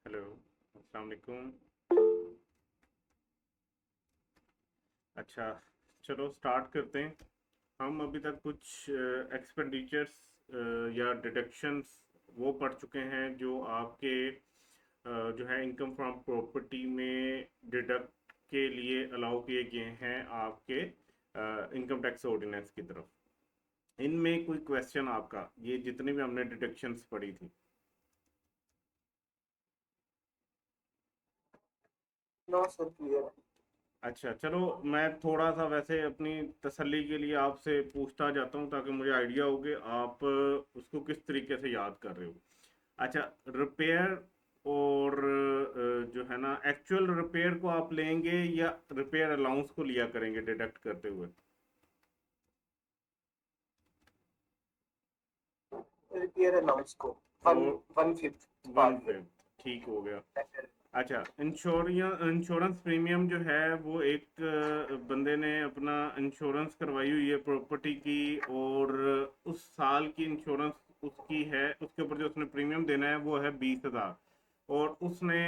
Hello, अस्सलाम वालेकुम। अच्छा, चलो स्टार्ट करते हैं। हम अभी तक कुछ एक्सपेंडिचर्स या डिडक्शंस वो पढ़ चुके हैं जो आपके जो है इनकम फ्रॉम प्रॉपर्टी में डिडक्ट के लिए अलाउ किए गए हैं आपके इनकम टैक्स ऑर्डिनेंस की तरफ। इनमें कोई क्वेश्चन आपका, ये जितनी भी हमने डिडक्शंस पढ़ी थी? नो सर, क्लियर है। अच्छा, चलो मैं थोड़ा सा वैसे अपनी तसल्ली के लिए आपसे पूछता जाता हूँ ताकि मुझे आइडिया हो कि आप उसको किस तरीके से याद कर रहे हो। अच्छा, रिपेयर और जो है ना एक्चुअल रिपेयर को आप लेंगे या रिपेयर अलाउंस को लिया करेंगे डिडक्ट करते हुए? रिपेयर अलाउंस को वन और वन फिफ्थ वन पार्ट में। फिफ्थ ठीक हो गया। अच्छा, इंश्योरेंस प्रीमियम जो है वो एक बंदे ने अपना इंश्योरेंस करवाई हुई है प्रॉपर्टी की, और उस साल की इंश्योरेंस उसकी है, उसके ऊपर जो उसने प्रीमियम देना है वो है 20,000, और उसने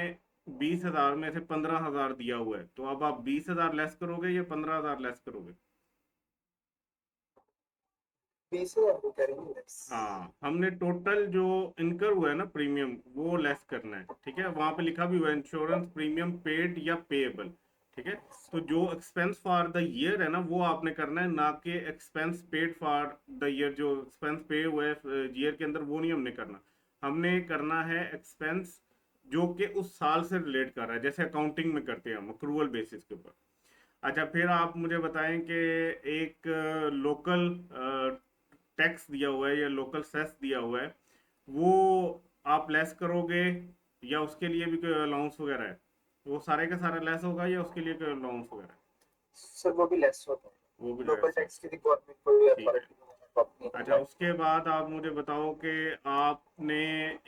20,000 में से 15,000 दिया हुआ है, तो अब आप 20,000 लेस करोगे या 15,000 लेस करोगे? 20,000 को करेंगे लेस। हाँ, हमने टोटल जो इनकर हुआ है ना प्रीमियम वो लेस करना है, ठीक है? वहां पे लिखा भी हुआ है इंश्योरेंस प्रीमियम पेड या पेएबल, ठीक है? तो जो एक्सपेंस फॉर द ईयर है ना वो आपने करना है, ना कि expense paid for the year. जो एक्सपेंस पे हुआ है ईयर के अंदर वो नहीं हमने करना। हमने करना है एक्सपेंस जो कि उस साल से रिलेट कर रहा है, जैसे अकाउंटिंग में करते हैं हम अक्रूवल बेसिस के ऊपर। अच्छा, फिर आप मुझे बताएं कि एक लोकल टैक्स दिया हुआ है या लोकल सेस दिया हुआ है, वो आप लेस करोगे या उसके लिए भी कोई अलाउंस वगैरह है? वो सारे का सारा लेस होगा या उसके लिए कोई अलाउंस वगैरह है? सर वो भी लेस होता वो भी है। लोकल लेस हो, टैक्स की गवर्नमेंट को भी ठीक है। अथॉरिटी अपनी अच्छा, है। उसके बाद आप मुझे बताओ कि आपने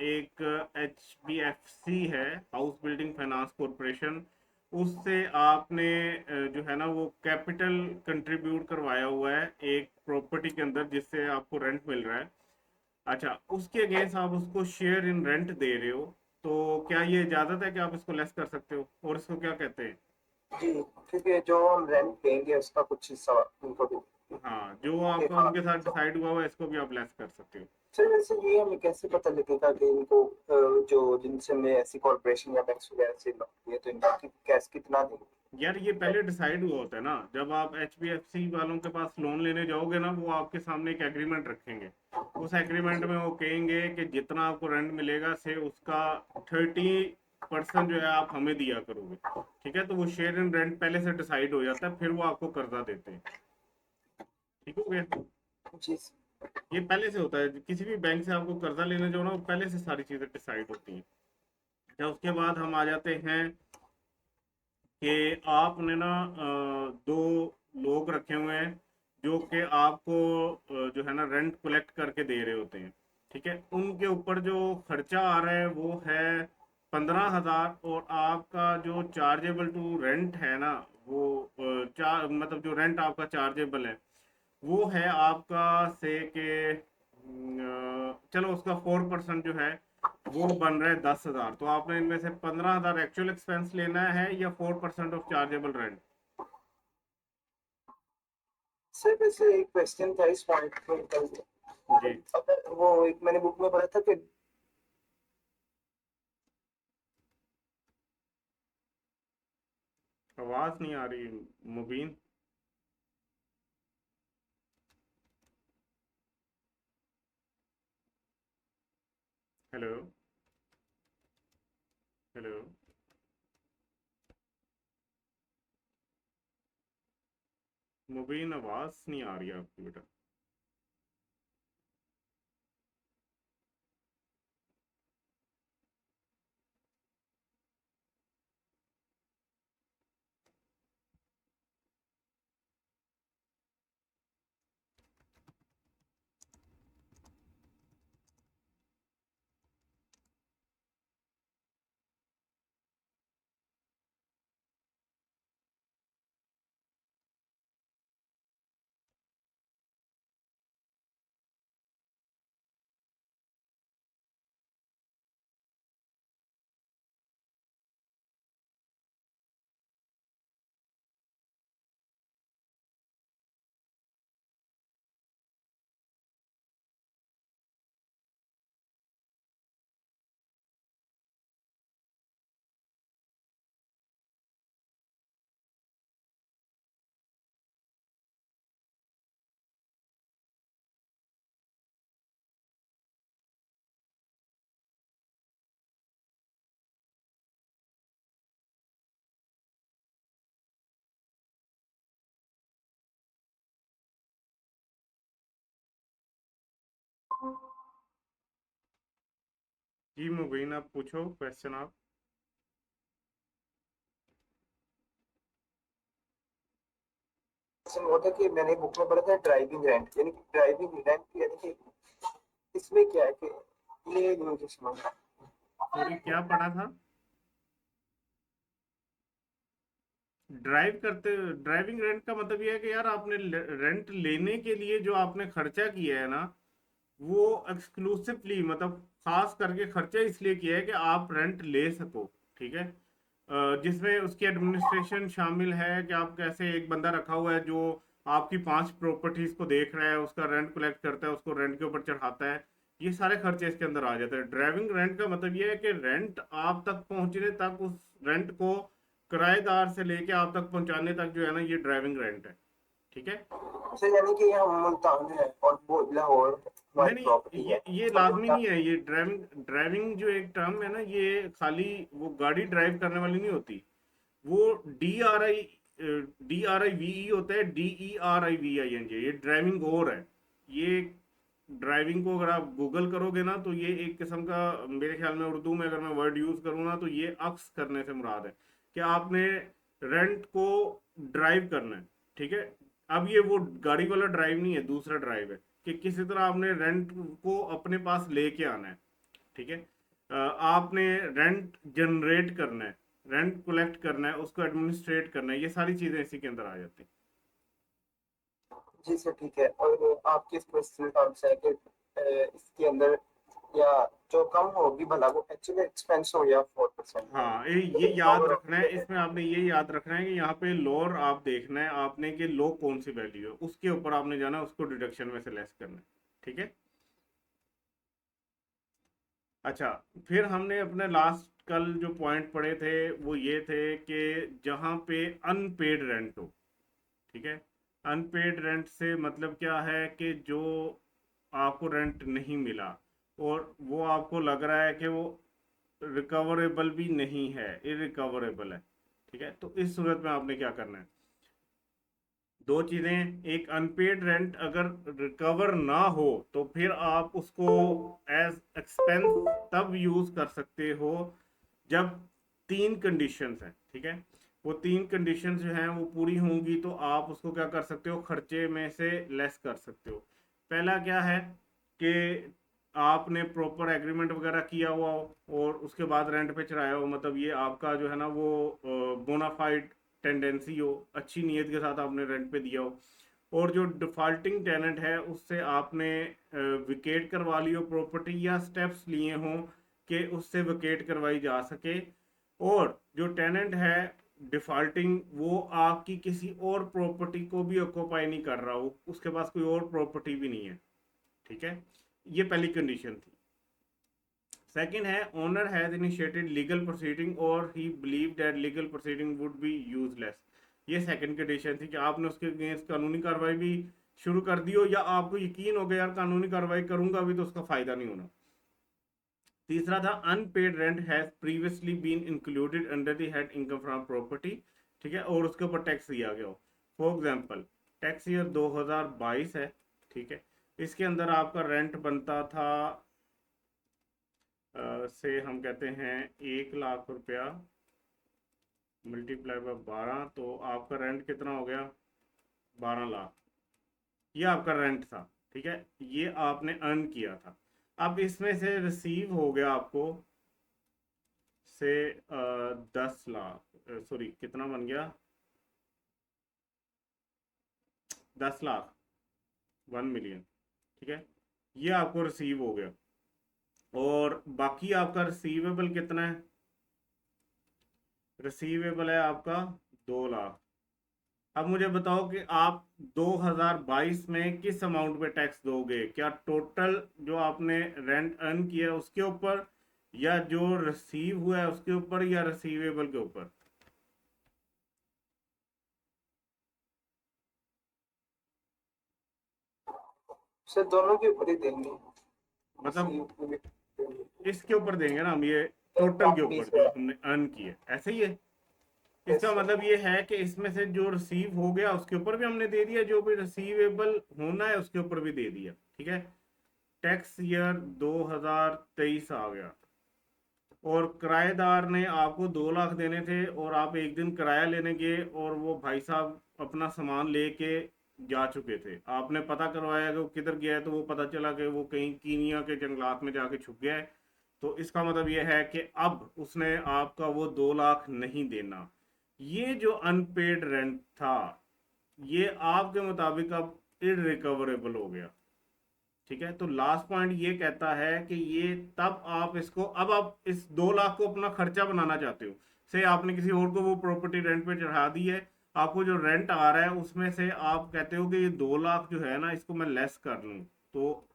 एक एच बी एफ सी है, हाउस बिल्डिंग फाइनेंस कॉरपोरेशन, उससे आपने जो है ना वो कैपिटल कंट्रीब्यूट करवाया हुआ है एक प्रॉपर्टी के अंदर जिससे आपको रेंट मिल रहा है। अच्छा, उसके अगेंस्ट आप उसको शेयर इन रेंट दे रहे हो, तो क्या ये इजाजत है कि आप इसको लेस कर सकते हो, और इसको क्या कहते हैं? जी, क्योंकि जो हम रेंट देंगे उसका कुछ हिस्सा उनको भी हाँ, जो कि आपका हाँ। उनके साथ तो डिसाइड हुआ हुआ है इसको भी आप लेस कर सकते हो। सर वैसे ये हमें कैसे पता लगेगा कि इनको जो जिनसे मैं ऐसी कॉर्पोरेशन या बैंक्स वगैरह से लोन है तो इनको कैश कितना देंगे? यार, ये पहले डिसाइड हुआ होता है ना, जब आप एचबीएफसी वालों के पास लोन लेने जाओगे ना वो आपके सामने एक एग्रीमेंट रखेंगे। उस एग्रीमेंट में वो कहेंगे कि जितना आपको रेंट मिलेगा से उसका 30% जो है आप हमें दिया करोगे, ठीक है? तो वो शेयर इन रेंट पहले से डिसाइड हो जाता है, फिर वो आपको कर्जा देते हैं। ठीक हो गया? जी ये पहले से होता है, किसी भी बैंक से आपको कर्जा लेने जाओ ना वो पहले से सारी चीजें डिसाइड होती हैं। अच्छा, उसके बाद हम आ जाते हैं कि आपने ना दो लोग रखे हुए हैं जो कि आपको जो है ना रेंट कलेक्ट करके दे रहे होते हैं, ठीक है? उनके ऊपर जो खर्चा आ रहा है वो है 15,000, और आपका जो चार्जेबल टू रेंट है ना वो चार मतलब जो रेंट आपका चार्जेबल है वो है आपका से के चलो उसका 4% जो है वो बन रहा है 10,000, तो आपने इनमें से 15,000 एक्चुअल एक्सपेंस लेना है या 4% ऑफ चार्जेबल रेंट? सर, वैसे एक क्वेश्चन था इस पॉइंट पे कल। जी, अगर वो एक मैंने बुक में पढ़ा था कि आवाज नहीं आ रही मुबीन। हेलो, हेलो, मुबीन आवाज नहीं आ रही है आपकी बेटा। जी मुबीन, आप पूछो क्वेश्चन आप। क्वेश्चन वो था कि मैंने बुक में पढ़ा था ड्राइविंग रेंट, यानी कि ड्राइविंग रेंट यानी कि इसमें क्या है कि ये मुझे समझ सॉरी, क्या पढ़ा था? ड्राइव करते, ड्राइविंग रेंट का मतलब ये है कि यार आपने रेंट लेने के लिए जो आपने खर्चा किया है ना, वो एक्सक्लूसिवली मतलब खास करके खर्चा इसलिए किया है कि आप रेंट ले सको। ठीक है। जिसमें उसकी एडमिनिस्ट्रेशन शामिल है कि आप कैसे, एक बंदा रखा हुआ है जो आपकी 5 प्रॉपर्टीज को देख रहा है, उसका रेंट कलेक्ट करता है, उसको रेंट के ऊपर चढ़ाता है। ये सारे खर्चे इसके अंदर आ जाते हैं। ड्राइविंग रेंट का मतलब ये है कि रेंट आप तक पहुंचने तक, उस रेंट को किराएदार से लेके आप तक पहुंचाने तक जो है ना, ये ड्राइविंग रेंट है। ठीक है। सर, यानी कि हम मुल्तान है और वो लाहौर नहीं हमारी नहीं, प्रॉपर्टी है, ये और लाजमी मुल्तान। नहीं है। ये ड्राइविंग ड्राइविंग जो एक टर्म है ना, ये खाली वो गाड़ी ड्राइव करने वाली नहीं होती। वो DRIVE होता है, DERIVING, ये ड्राइविंग और है। ये ड्राइविंग को अगर आप गूगल करोगे ना, तो ये एक किस्म का, मेरे ख्याल में उर्दू में अगर मैं वर्ड यूज करूँ ना, तो ये अक्स करने से मुराद है कि आपने रेंट को ड्राइव करना है। ठीक है। अब ये वो गाड़ी वाला ड्राइव नहीं है, दूसरा ड्राइव है कि किसी तरह आपने रेंट को अपने पास लेके आना है। ठीक है। आपने रेंट जनरेट करना है, रेंट कलेक्ट करना है, उसको एडमिनिस्ट्रेट करना है, ये सारी चीजें इसी के अंदर आ जाती हैं। जी सर, ठीक है। और आपके इस क्वेश्चन का आंसर है कि इसके अंदर या जो कम होगी भला वो एक्चुअली एक्सपेंस हो या 4%, हाँ, ये ये याद कवर रखना है, होती है। इसमें आपने ये याद रखना है कि यहाँ पे लोअर आप देखना है आपने कि लो कौन सी वैल्यू है, उसके ऊपर आपने जाना है, उसको डिडक्शन में से लेस करना है। ठीक है। अच्छा, फिर हमने अपने लास्ट कल जो पॉइंट पढ़े थे वो ये थे कि जहाँ पे अनपेड रेंट हो। ठीक है। अनपेड रेंट से मतलब क्या है कि जो आपको रेंट नहीं मिला और वो आपको लग रहा है कि वो रिकवरेबल भी नहीं है, इरिकवरेबल है। ठीक है। तो इस सूरत में आपने क्या करना है? दो चीजें, एक अनपेड रेंट अगर रिकवर ना हो तो फिर आप उसको एज एक्सपेंस तब यूज कर सकते हो जब 3 कंडीशंस हैं। ठीक है। वो 3 कंडीशंस जो हैं वो पूरी होंगी तो आप उसको क्या कर सकते हो, खर्चे में से लेस कर सकते हो। पहला क्या है कि आपने प्रॉपर एग्रीमेंट वगैरह किया हुआ हो और उसके बाद रेंट पे चढ़ाया हो, मतलब ये आपका जो है ना वो बोनाफाइड टेंडेंसी हो, अच्छी नीयत के साथ आपने रेंट पे दिया हो। और जो डिफॉल्टिंग टेनेंट है उससे आपने विकेट करवा ली हो प्रॉपर्टी, या स्टेप्स लिए हों कि उससे विकेट करवाई जा सके। और जो टेनेंट है डिफॉल्टिंग, वो आपकी किसी और प्रॉपर्टी को भी ऑक्यूपाई नहीं कर रहा हो, उसके पास कोई और प्रॉपर्टी भी नहीं है। ठीक है। ये पहली कंडीशन थी। सेकंड है, owner has initiated legal proceeding और he believe that legal proceeding would be useless. ये सेकंड कंडीशन थी कि आपने उसके अगेंस्ट कानूनी कार्रवाई भी शुरू कर दी हो, या आपको यकीन हो गया यार कानूनी कार्रवाई करूंगा भी तो उसका फायदा नहीं होना। तीसरा था, unpaid rent has previously been included under the head income from property. ठीक है। और उसके ऊपर टैक्स दिया गया हो। फॉर एग्जांपल, टैक्स ईयर 2022 है। ठीक है। इसके अंदर आपका रेंट बनता था से हम कहते हैं 1 लाख रुपया मल्टीप्लाई बाय 12, तो आपका रेंट कितना हो गया? 12 लाख। ये आपका रेंट था। ठीक है। ये आपने अर्न किया था। अब इसमें से रिसीव हो गया आपको से 10 लाख, सॉरी कितना बन गया, 10 लाख, 1 मिलियन। ठीक है। ये आपको रिसीव हो गया। और बाकी आपका रिसीवेबल कितना है? रिसीवेबल है आपका 2 लाख। अब मुझे बताओ कि आप 2022 में किस अमाउंट पे टैक्स दोगे? क्या टोटल जो आपने रेंट अर्न किया है उसके ऊपर, या जो रिसीव हुआ है उसके ऊपर, या रिसीवेबल के ऊपर? सर, दोनों के ऊपर ही देंगे। मतलब इसी इसके ऊपर देंगे ना हम, ये टोटल के प्रॉपर्टी ऊपर से। जो हमने अर्न किया, ऐसे ही है। यस इसका सर। मतलब ये है कि इसमें से जो रिसीव हो गया उसके ऊपर भी हमने दे दिया, जो भी रिसीवेबल होना है उसके ऊपर भी दे दिया। ठीक है। टैक्स ईयर 2023 आ गया और किराएदार ने आपको 2 लाख देने थे और आप एक दिन किराया लेने गए और वो भाई साहब अपना सामान लेके जा चुके थे। आपने पता करवाया कि वो किधर गया है, तो वो पता चला कि वो कहीं कीनिया के जंगलात में जाके छुप गया है। तो इसका मतलब ये है कि अब उसने आपका वो 2 लाख नहीं देना। ये जो अनपेड रेंट था, ये आपके मुताबिक अब इरिकवरेबल हो गया। ठीक है, तो लास्ट पॉइंट ये कहता है कि ये तब आप इसको, अब आप इस 2 लाख को अपना खर्चा बनाना चाहते हो। से आपने किसी और को वो प्रॉपर्टी रेंट पे चढ़ा दी है, आपको जो रेंट आ रहा है उसमें से आप कहते हो कि ये 2 लाख जो है ना, इसको मैं लेस कर लूं। तो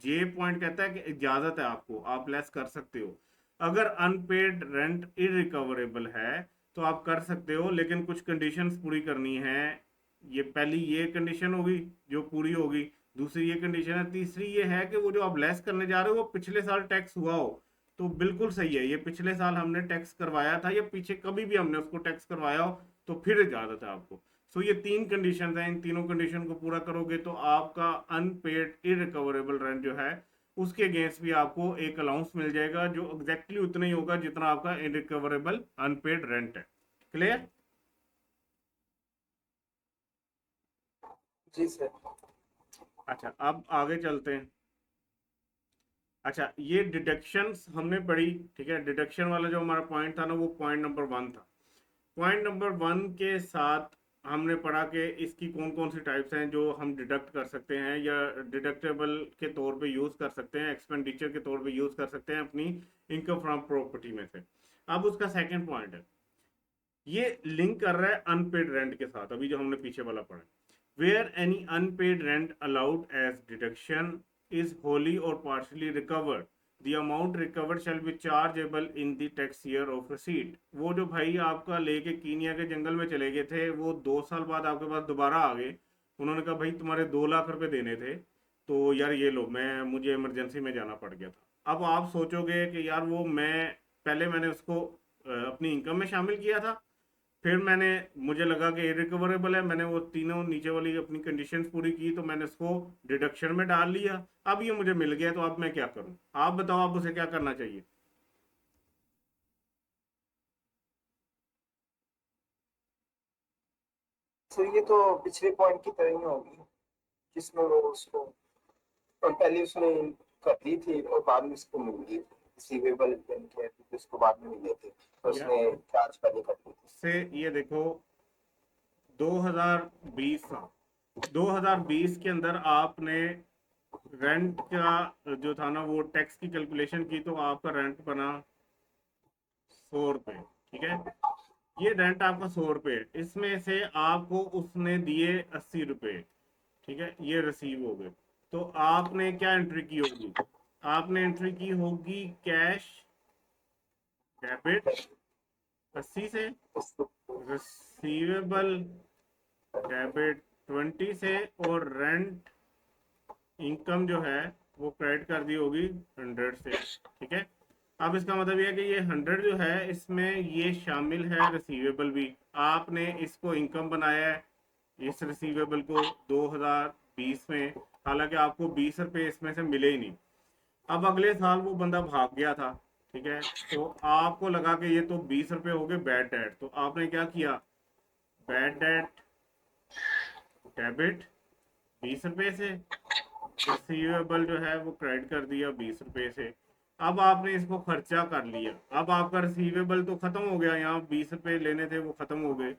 ये पॉइंट कहता है कि इजाजत है आपको, आप लेस कर सकते हो। अगर अनपेड रेंट इरिकवरेबल है तो आप कर सकते हो, लेकिन कुछ कंडीशंस पूरी करनी है। ये पहली ये कंडीशन होगी जो पूरी होगी, दूसरी ये कंडीशन है, तीसरी ये है कि वो जो आप लेस करने जा रहे हो वो पिछले साल टैक्स हुआ हो। तो बिल्कुल सही है, ये पिछले साल हमने टैक्स करवाया था या पीछे कभी भी हमने उसको टैक्स करवाया हो तो फिर इजाजत है आपको। सो ये 3 कंडीशन है, इन तीनों कंडीशन को पूरा करोगे तो आपका अनपेड इरिकवरेबल रेंट जो है उसके अगेंस्ट भी आपको एक अलाउंस मिल जाएगा, जो एग्जैक्टली उतना ही होगा जितना आपका इरिकवरेबल अनपेड रेंट है। क्लियर? जी सर। अच्छा, अब आगे चलते हैं। अच्छा, ये डिडक्शंस हमने पढ़ी, ठीक है। डिडक्शन वाला जो हमारा पॉइंट था ना, वो पॉइंट नंबर 1 था। पॉइंट नंबर 1 के साथ हमने पढ़ा कि इसकी कौन कौन सी टाइप्स हैं जो हम डिडक्ट कर सकते हैं या डिडक्टेबल के तौर पे यूज़ कर सकते हैं, एक्सपेंडिचर के तौर पे यूज़ कर सकते हैं अपनी इनकम फ्रॉम प्रॉपर्टी में से। अब उसका सेकंड पॉइंट है, ये लिंक कर रहा है अनपेड रेंट के साथ, अभी जो हमने पीछे वाला पढ़ा। Where any unpaid rent allowed as deduction is wholly और partially recovered, the amount recovered shall be chargeable in the tax year of receipt. वो जो भाई आपका लेके कीनिया के जंगल में चले गए थे, वो 2 साल बाद आपके पास दोबारा आ गए, उन्होंने कहा भाई तुम्हारे 2 लाख रुपए देने थे, तो यार ये लो, मैं मुझे इमरजेंसी में जाना पड़ गया था। अब आप सोचोगे कि यार वो मैं पहले मैंने उसको अपनी इनकम में शामिल किया था, फिर मैंने, मुझे लगा कि इरिकवरेबल है, मैंने वो तीनों नीचे वाली अपनी कंडीशंस पूरी की तो मैंने उसको डिडक्शन में डाल लिया। अब ये मुझे मिल गया, तो अब मैं क्या करूं? आप बताओ, आप उसे क्या करना चाहिए? सर ये तो पिछले पॉइंट की तरह ही होगी, जिसमें वो उसको और पहले उसने कर दी थी और बाद में उसको मिल गई रिसीवेबल के, उसको बाद में मिले थे तो या उसने चार्ज पहले कर दी थी। से ये देखो, 2020 था, 2020 के अंदर आपने रेंट का जो था ना वो टैक्स की कैलकुलेशन की, तो आपका रेंट बना 100 रुपये। ठीक है, ये रेंट आपका 100 रुपये, इसमें से आपको उसने दिए 80 रुपये। ठीक है, ये रिसीव हो गए। तो आपने क्या एंट्री की होगी? आपने एंट्री की होगी कैश डेबिट 80 से, रिसीवेबल डेबिट 20 से, और रेंट इनकम जो है वो क्रेडिट कर दी होगी 100 से। ठीक है, अब इसका मतलब ये है कि ये 100 जो है इसमें ये शामिल है रिसीवेबल भी। आपने इसको इनकम बनाया है, इस रिसीवेबल को 2020 में, हालांकि आपको 20 रुपये इसमें से मिले ही नहीं। अब अगले साल वो बंदा भाग गया था, ठीक है, तो आपको लगा कि ये तो 20 रुपये हो गए बैड डेट, तो आपने क्या किया? बैड डेट डेबिट 20 रुपये से, रिसीवेबल जो है वो क्रेडिट कर दिया 20 रुपये से। अब आपने इसको खर्चा कर लिया, अब आपका रिसीवेबल तो खत्म हो गया, यहाँ 20 रुपये लेने थे वो खत्म हो गए।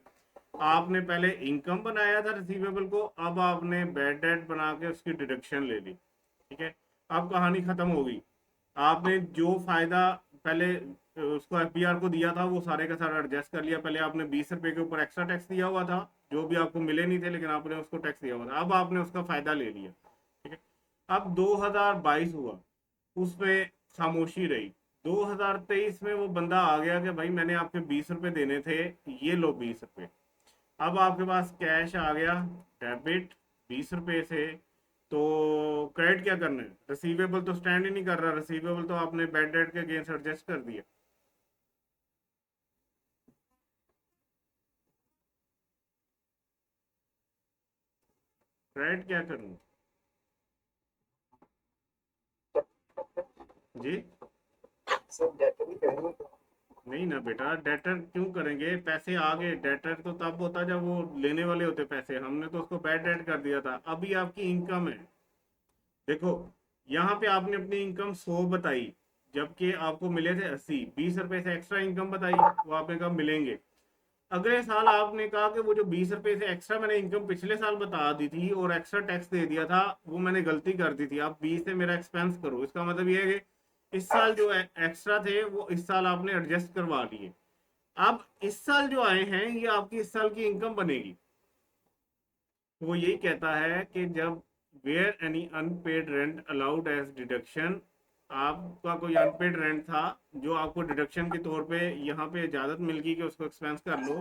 आपने पहले इनकम बनाया था रिसीवेबल को, अब आपने बैड डेट बना के उसकी डिडक्शन ले ली। ठीक है, अब कहानी खत्म हो गई। आपने जो फायदा पहले उसको एफबीआर को दिया था वो सारे का सारा एडजस्ट कर लिया। पहले आपने 20 रुपये के ऊपर एक्स्ट्रा टैक्स दिया हुआ था, जो भी आपको मिले नहीं थे, लेकिन आपने उसको टैक्स दिया हुआ था, अब आपने उसका फायदा ले लिया। ठीक है, अब 2022 हुआ, उसमें खामोशी रही। 2023 में वो बंदा आ गया कि भाई मैंने आपके 20 रुपये देने थे, ये लो 20 रुपये। अब आपके पास कैश आ गया डेबिट 20 रुपये से, तो क्रेडिट क्या करना है? रिसीवेबल तो स्टैंड ही नहीं कर रहा, रिसीवेबल तो आपने बैड डेट के अगेंस्ट एडजस्ट कर दिया। क्रेडिट क्या करूँ? जी सर डेटर ही करेंगे तो। नहीं ना बेटा, डेटर क्यों करेंगे? पैसे आ गए, डेटर तो तब होता जब वो लेने वाले होते पैसे, हमने तो उसको बैड डेट कर दिया था। अभी आपकी इनकम है, देखो यहाँ पे आपने अपनी इनकम 100 बताई, जबकि आपको मिले थे 80, 20 रुपए से एक्स्ट्रा इनकम बताई, वो आपने कहा मिलेंगे। अगले साल आपने कहा कि वो जो 20 रुपए से एक्स्ट्रा मैंने इनकम पिछले साल बता दी थी और एक्स्ट्रा टैक्स दे दिया था, वो मैंने गलती कर दी थी, आप 20 से मेरा एक्सपेंस करो। इसका मतलब ये है कि इस साल जो एक्स्ट्रा थे वो इस साल आपने एडजस्ट करवा लिए। अब इस साल जो आए हैं ये आपकी इस साल की इनकम बनेगी। वो यही कहता है कि जब where any unpaid rent allowed as deduction, आपका कोई अनपेड रेंट था जो आपको डिडक्शन के तौर पे यहाँ पे इजाजत मिल गई कि उसको एक्सपेंस कर लो,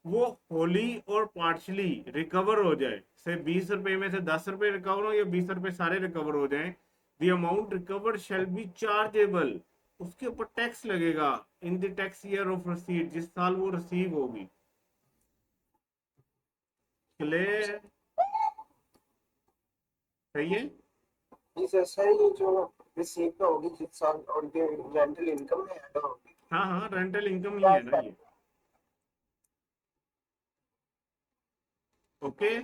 वो होली और पार्शली रिकवर हो जाए, से 20 रुपए में से 10 रुपए रिकवर हो या 20 रुपए सारे रिकवर हो जाएं, the amount recovered shall be chargeable, उसके ऊपर टैक्स लगेगा इन the tax year of receipt, जिस साल वो रिसीव होगी। क्लियर? सही है? जी सर, सर ये जो रिसीव पे होगी जिस साल उनके रेंटल इनकम में ऐड होगी। हाँ हाँ, रेंटल इनकम ही क्या है ना ये। ओके।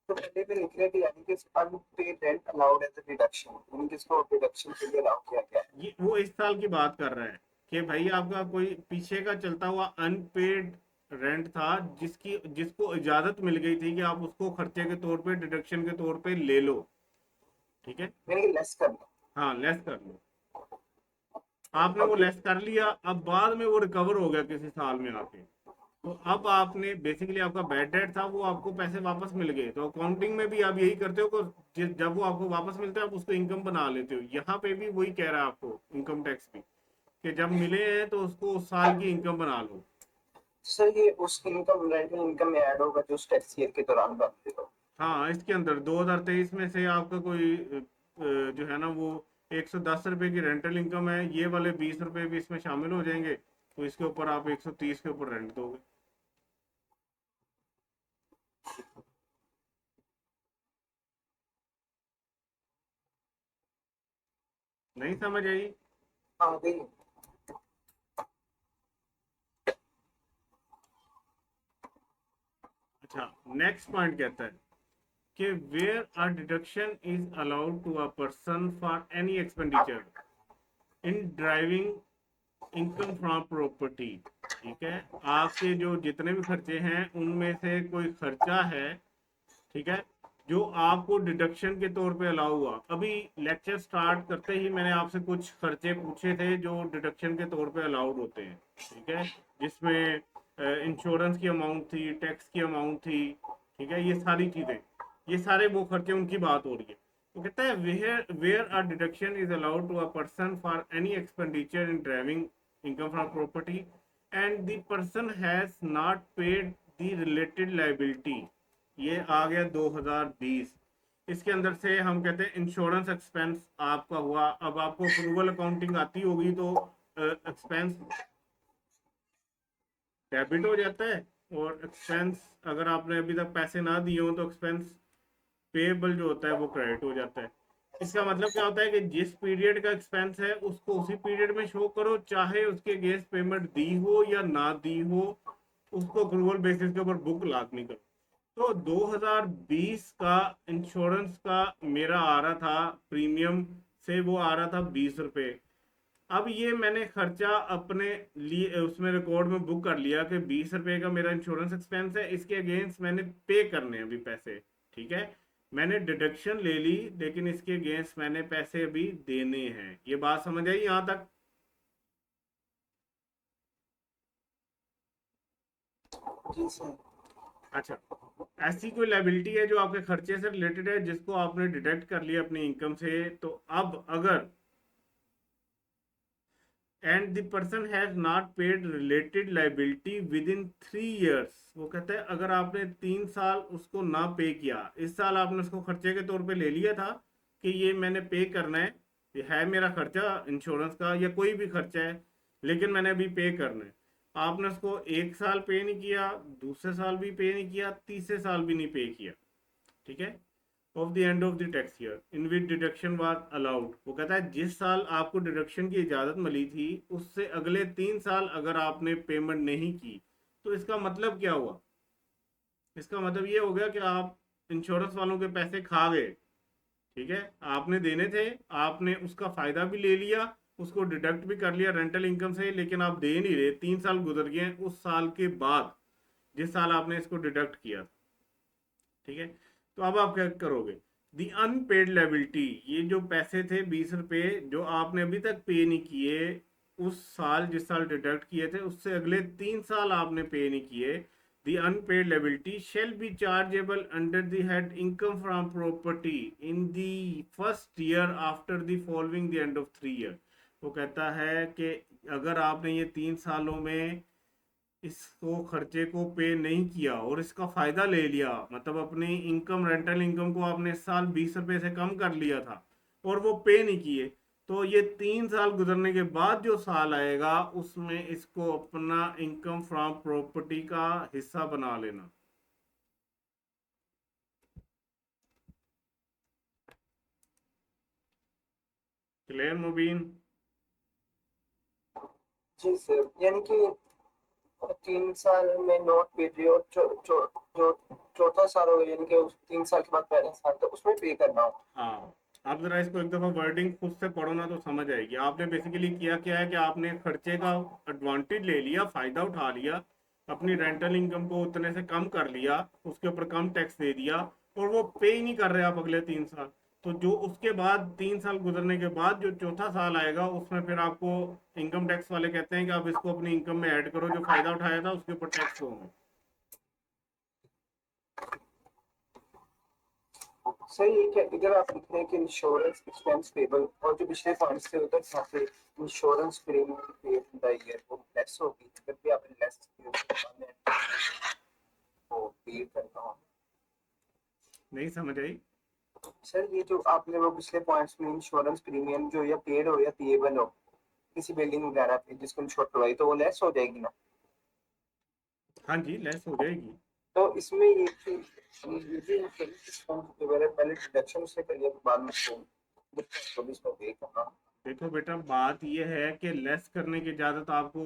तो पहले पे लिख रहे हैं कि यानी कि unpaid rent allowed as a deduction, यानी कि इसको डिडक्शन के लिए अलाउ किया गया है। ये वो इस साल की बात कर रहा है कि भाई आपका कोई पीछे का चलता हुआ अनपेड रेंट था, जिसको इजाजत मिल गई थी कि आप उसको खर्चे के तौर पे, डिडक्शन के तौर पे ले लो। ठीक है, यानी कि लेस करना। हाँ लेस कर लो। आपने वो लेस कर लिया, अब बाद में वो रिकवर हो गया किसी साल में आके, तो अब आपने बेसिकली, आपका बैड डेट था वो आपको पैसे वापस मिल गए, तो अकाउंटिंग में भी आप यही करते हो कि जब वो आपको वापस मिलता है आप उसको इनकम बना लेते हो। यहाँ पे भी वही कह रहा है आपको इनकम टैक्स भी, कि जब मिले हैं तो उसको उस साल की इनकम बना लो। सर ये उस इनकम रेंटल इनकम में ऐड होगा जो उस टैक्स ईयर के दौरान बनते हो। हाँ, इसके अंदर 2023 में से आपका कोई जो है ना वो 110 रुपए की रेंटल इनकम है, ये वाले 20 रुपए भी इसमें शामिल हो जाएंगे, तो इसके ऊपर आप 130 के ऊपर रेंट दोगे। नहीं समझ आई? आ गई। अच्छा, नेक्स्ट पॉइंट कहता है कि where a deduction is allowed to a person for any expenditure in driving income from property. ठीक है, आपके जो जितने भी खर्चे हैं उनमें से कोई खर्चा है, ठीक है, जो आपको डिडक्शन के तौर पे अलाउ हुआ। अभी लेक्चर स्टार्ट करते ही मैंने आपसे कुछ खर्चे पूछे थे जो डिडक्शन के तौर पे अलाउड होते हैं, ठीक है, जिसमें इंश्योरेंस की अमाउंट थी, टैक्स की अमाउंट थी, ठीक है, ये सारी चीजें, ये सारे वो खर्चे उनकी बात हो रही है। तो कहता है where where a deduction is allowed to a person for any expenditure in driving income from property and the person has not paid the related liability. ये आ गया 2020। इसके अंदर से हम कहते हैं इंश्योरेंस एक्सपेंस आपका हुआ। अब आपको अप्रूवल अकाउंटिंग आती होगी तो एक्सपेंस डेबिट हो जाता है, और एक्सपेंस अगर आपने अभी तक पैसे ना दिए हो तो एक्सपेंस पेएबल जो होता है वो क्रेडिट हो जाता है। इसका मतलब क्या होता है कि जिस पीरियड का एक्सपेंस है उसको उसी पीरियड में शो करो, चाहे उसके अगेंस्ट पेमेंट दी हो या ना दी हो, उसको अप्रूवल बेसिस के ऊपर बुक लाजमी करो। तो 2020 का इंश्योरेंस का मेरा आ रहा था प्रीमियम से, वो आ रहा था 20 रुपए। अब ये मैंने खर्चा अपने लिए उसमें रिकॉर्ड में बुक कर लिया कि 20 रुपए का मेरा इंश्योरेंस एक्सपेंस है, इसके अगेंस्ट मैंने पे करने हैं अभी पैसे। ठीक है, मैंने डिडक्शन ले ली लेकिन इसके अगेंस्ट मैंने पैसे अभी देने हैं। ये बात समझ आई यहाँ तक? जी सर। अच्छा, ऐसी कोई लाइबिलिटी है जो आपके खर्चे से रिलेटेड है जिसको आपने डिडक्ट कर लिया अपनी इनकम से, तो अब अगर and the person has not paid related liability with in 3 years, वो कहते हैं अगर आपने 3 साल उसको ना पे किया, इस साल आपने उसको खर्चे के तौर पे ले लिया था कि ये मैंने पे करना है, ये है मेरा खर्चा इंश्योरेंस का या कोई भी खर्चा है, लेकिन मैंने अभी पे करना है, आपने उसको 1 साल पे नहीं किया, दूसरे साल भी पे नहीं किया, तीसरे साल भी नहीं पे किया, ठीक है, of the end of the tax year in which deduction was allowed. वो कहता है जिस साल आपको डिडक्शन की इजाजत मिली थी उससे अगले 3 साल अगर आपने पेमेंट नहीं की तो इसका मतलब क्या हुआ? इसका मतलब ये हो गया कि आप इंश्योरेंस वालों के पैसे खा गए। ठीक है, आपने देने थे, आपने उसका फायदा भी ले लिया, उसको डिडक्ट भी कर लिया रेंटल इनकम से, लेकिन आप दे नहीं रहे। 3 साल गुजर गए उस साल के बाद जिस साल आपने इसको डिडक्ट किया। ठीक है, तो अब आप क्या करोगे? दी अनपेड लायबिलिटी, ये जो पैसे थे 20 रुपए जो आपने अभी तक पे नहीं किए उस साल जिस साल डिडक्ट किए थे उससे अगले 3 साल आपने पे नहीं किए, the unpaid liability shall be chargeable under the head income from property in the first year after the following the end of 3 year। वो कहता है कि अगर आपने ये 3 सालों में इसको खर्चे को पे नहीं किया और इसका फायदा ले लिया, मतलब अपनी इनकम रेंटल इनकम को आपने इस साल 20 रुपए से कम कर लिया था और वो पे नहीं किए, तो ये 3 साल गुजरने के बाद जो साल आएगा उसमें इसको अपना इनकम फ्रॉम प्रॉपर्टी का हिस्सा बना लेना। क्लियर मुबीन? जी सर, यानी कि 3 साल में नॉट पे रही और जो चौथा साल हो यानी कि उस 3 साल के बाद पहला साल तो उसमें पे करना हो। हाँ, आप जरा इसको एक दफा वर्डिंग खुद से पढ़ो ना तो समझ आएगी। आपने बेसिकली किया क्या है कि आपने खर्चे का एडवांटेज ले लिया, फायदा उठा लिया, अपनी रेंटल इनकम को उतने से कम कर लिया, उसके ऊपर कम टैक्स दे दिया और वो पे ही नहीं कर रहे आप अगले 3 साल। तो जो उसके बाद 3 साल गुजरने के बाद जो चौथा साल आएगा उसमें फिर आपको इनकम टैक्स वाले कहते हैं कि आप इसको अपनी इनकम में ऐड करो, जो फायदा उठाया था उसके ऊपर टैक्स होगा। सर ये क्या इधर आप लिख रहे हैं कि इंश्योरेंस एक्सपेंस पेबल और जो पिछले पॉइंट्स थे उधर यहाँ पे insurance premium paid in the year वो लेस होगी, अगर भी आपने लेस की वो पे करना हो। नहीं समझ आई? सर ये जो आपने वो पिछले पॉइंट्स में इंश्योरेंस प्रीमियम जो या पेड हो या पेएबल हो किसी बिल्डिंग वगैरह पे जिसको इंश्योर करवाई तो वो लेस हो जाएगी ना? हाँ जी, लेस हो जाएगी। तो इसमें ये भी पहले डिडक्शन से करिए तो बाद में उसको 24 में पे करना। देखो बेटा, बात ये है कि लेस करने की इजाजत आपको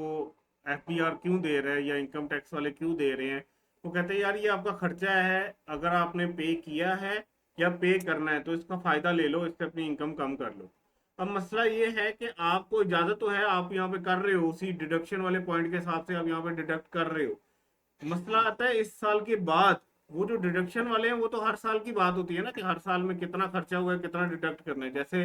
एफबीआर क्यों दे रहे हैं या इनकम टैक्स वाले क्यों दे रहे हैं? वो कहते हैं यार ये आपका खर्चा है, अगर आपने पे किया है या पे करना है तो इसका फायदा ले लो, इससे अपनी इनकम कम कर लो। अब मसला ये है कि आपको इजाजत तो है, आप यहाँ पे कर रहे हो, उसी डिडक्शन वाले पॉइंट के हिसाब से आप यहाँ पे डिडक्ट कर रहे हो। मसला आता है इस साल के बाद। वो जो डिडक्शन वाले हैं वो तो हर साल की बात होती है ना कि हर साल में कितना खर्चा हुआ है, कितना डिडक्ट करना है। जैसे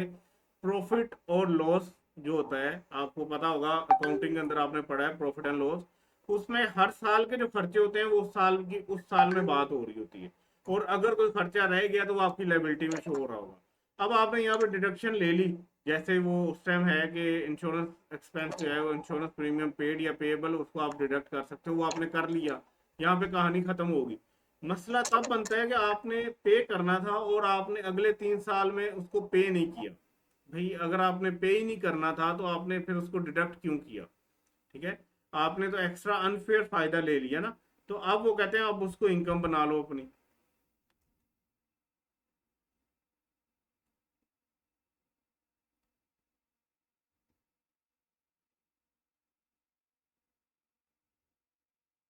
प्रॉफिट और लॉस जो होता है, आपको पता होगा अकाउंटिंग के अंदर आपने पढ़ा है प्रॉफिट एंड लॉस, उसमें हर साल के जो खर्चे होते हैं वो उस साल में बात हो रही होती है, और अगर कोई खर्चा रह गया तो वो आपकी लायबिलिटी में शो हो रहा होगा। अब आपने यहाँ पे डिडक्शन ले ली, जैसे वो उस टाइम है कि इंश्योरेंस एक्सपेंस जो है वो इंश्योरेंस प्रीमियम पेड या पेएबल उसको आप डिडक्ट कर सकते हो, वो आपने कर लिया, यहाँ पे कहानी खत्म होगी। मसला तब बनता है कि आपने पे करना था और आपने अगले 3 साल में उसको पे नहीं किया। भाई अगर आपने पे ही नहीं करना था तो आपने फिर उसको डिडक्ट क्यों किया? ठीक है, आपने तो एक्स्ट्रा अनफेयर फायदा ले लिया ना। तो अब वो कहते हैं अब उसको इनकम बना लो अपनी।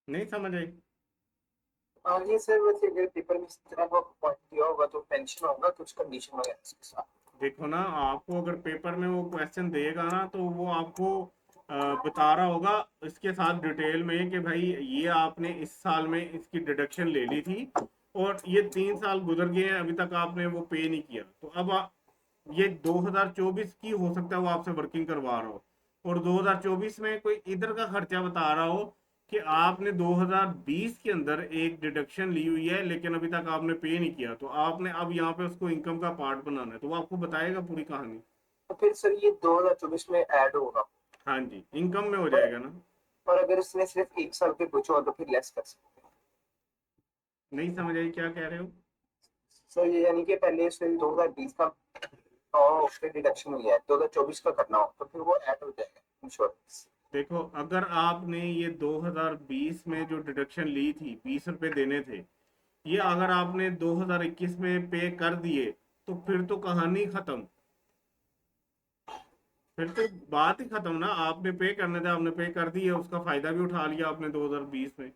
नहीं समझ आई? हाँ ये सर, वैसे अगर पेपर में इस तरह का पॉइंट दिया होगा तो पेंशन होगा कुछ कंडीशन वगैरह इसके साथ। देखो ना, आपको अगर पेपर में वो क्वेश्चन देगा ना तो वो आपको बता रहा होगा इसके साथ डिटेल में कि भाई ये आपने इस साल में इसकी डिडक्शन ले ली थी और ये 3 साल गुजर गए हैं अभी तक आपने वो पे नहीं किया, तो अब ये 2024 की हो सकता है वो आपसे वर्किंग करवा रहा हो और 2024 में कोई इधर का खर्चा बता रहा हो कि आपने 2020 के अंदर एक डिडक्शन ली हुई है लेकिन अभी तक आपने पे नहीं किया, तो आपने अब यहाँ पे उसको इनकम का पार्ट बनाना है, तो वो आपको बताएगा पूरी कहानी। तो फिर सर ये 2024 में ऐड होगा हाँ जी, इनकम में हो और जाएगा ना। अगर इसने सिर्फ 1 साल के पूछा हो तो फिर लेस कर सकते हैं। नहीं समझ आई क्या कह रहे हो? सर ये यानी कि पहले इसने 2020 का और उस पे डिडक्शन लिया है 2024 का करना हो तो फिर वो ऐड हो जाएगा इंश्योरेंस। देखो, अगर आपने ये 2020 में जो डिडक्शन ली थी 20 रुपए देने थे, ये अगर आपने 2021 में पे कर दिए तो फिर तो कहानी खत्म, फिर तो बात ही खत्म ना। आपने पे करने थे, आपने पे कर दिए, उसका फायदा भी उठा लिया आपने 2020 में।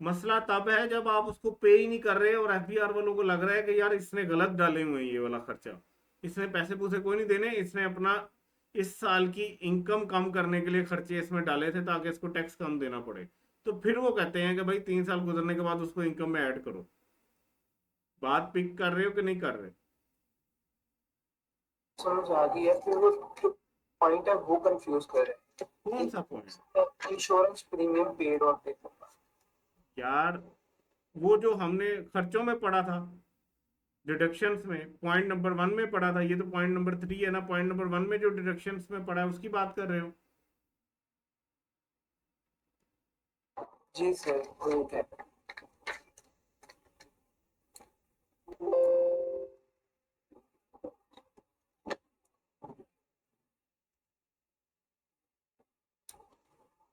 मसला तब है जब आप उसको पे ही नहीं कर रहे और एफबीआर वालों को लग रहा है कि यार इसने गलत डाले हुए हैं ये वाला खर्चा, इसने पैसे पूसे कोई नहीं देने, इसने अपना इस साल की इनकम कम करने के लिए खर्चे इसमें डाले थे ताकि इसको टैक्स कम देना पड़े। तो फिर वो कहते हैं कि भाई 3 साल गुजरने के बाद उसको इनकम में ऐड करो। बात पिक कर रहे हो कि नहीं कर रहे? समझ आ गई है, फिर वो जो पॉइंट है वो कंफ्यूज कर रहे कौन सा पॉइंट? हैं, इंश्योरेंस प्रीमियम पेड और पे। यार वो जो हमने खर्चों में पढ़ा था, डिडक्शंस में पॉइंट नंबर 1 में पढ़ा था, ये तो पॉइंट नंबर 3 है ना। पॉइंट नंबर 1 में जो डिडक्शंस में पढ़ा है उसकी बात कर रहे हो। जी सर, ठीक है।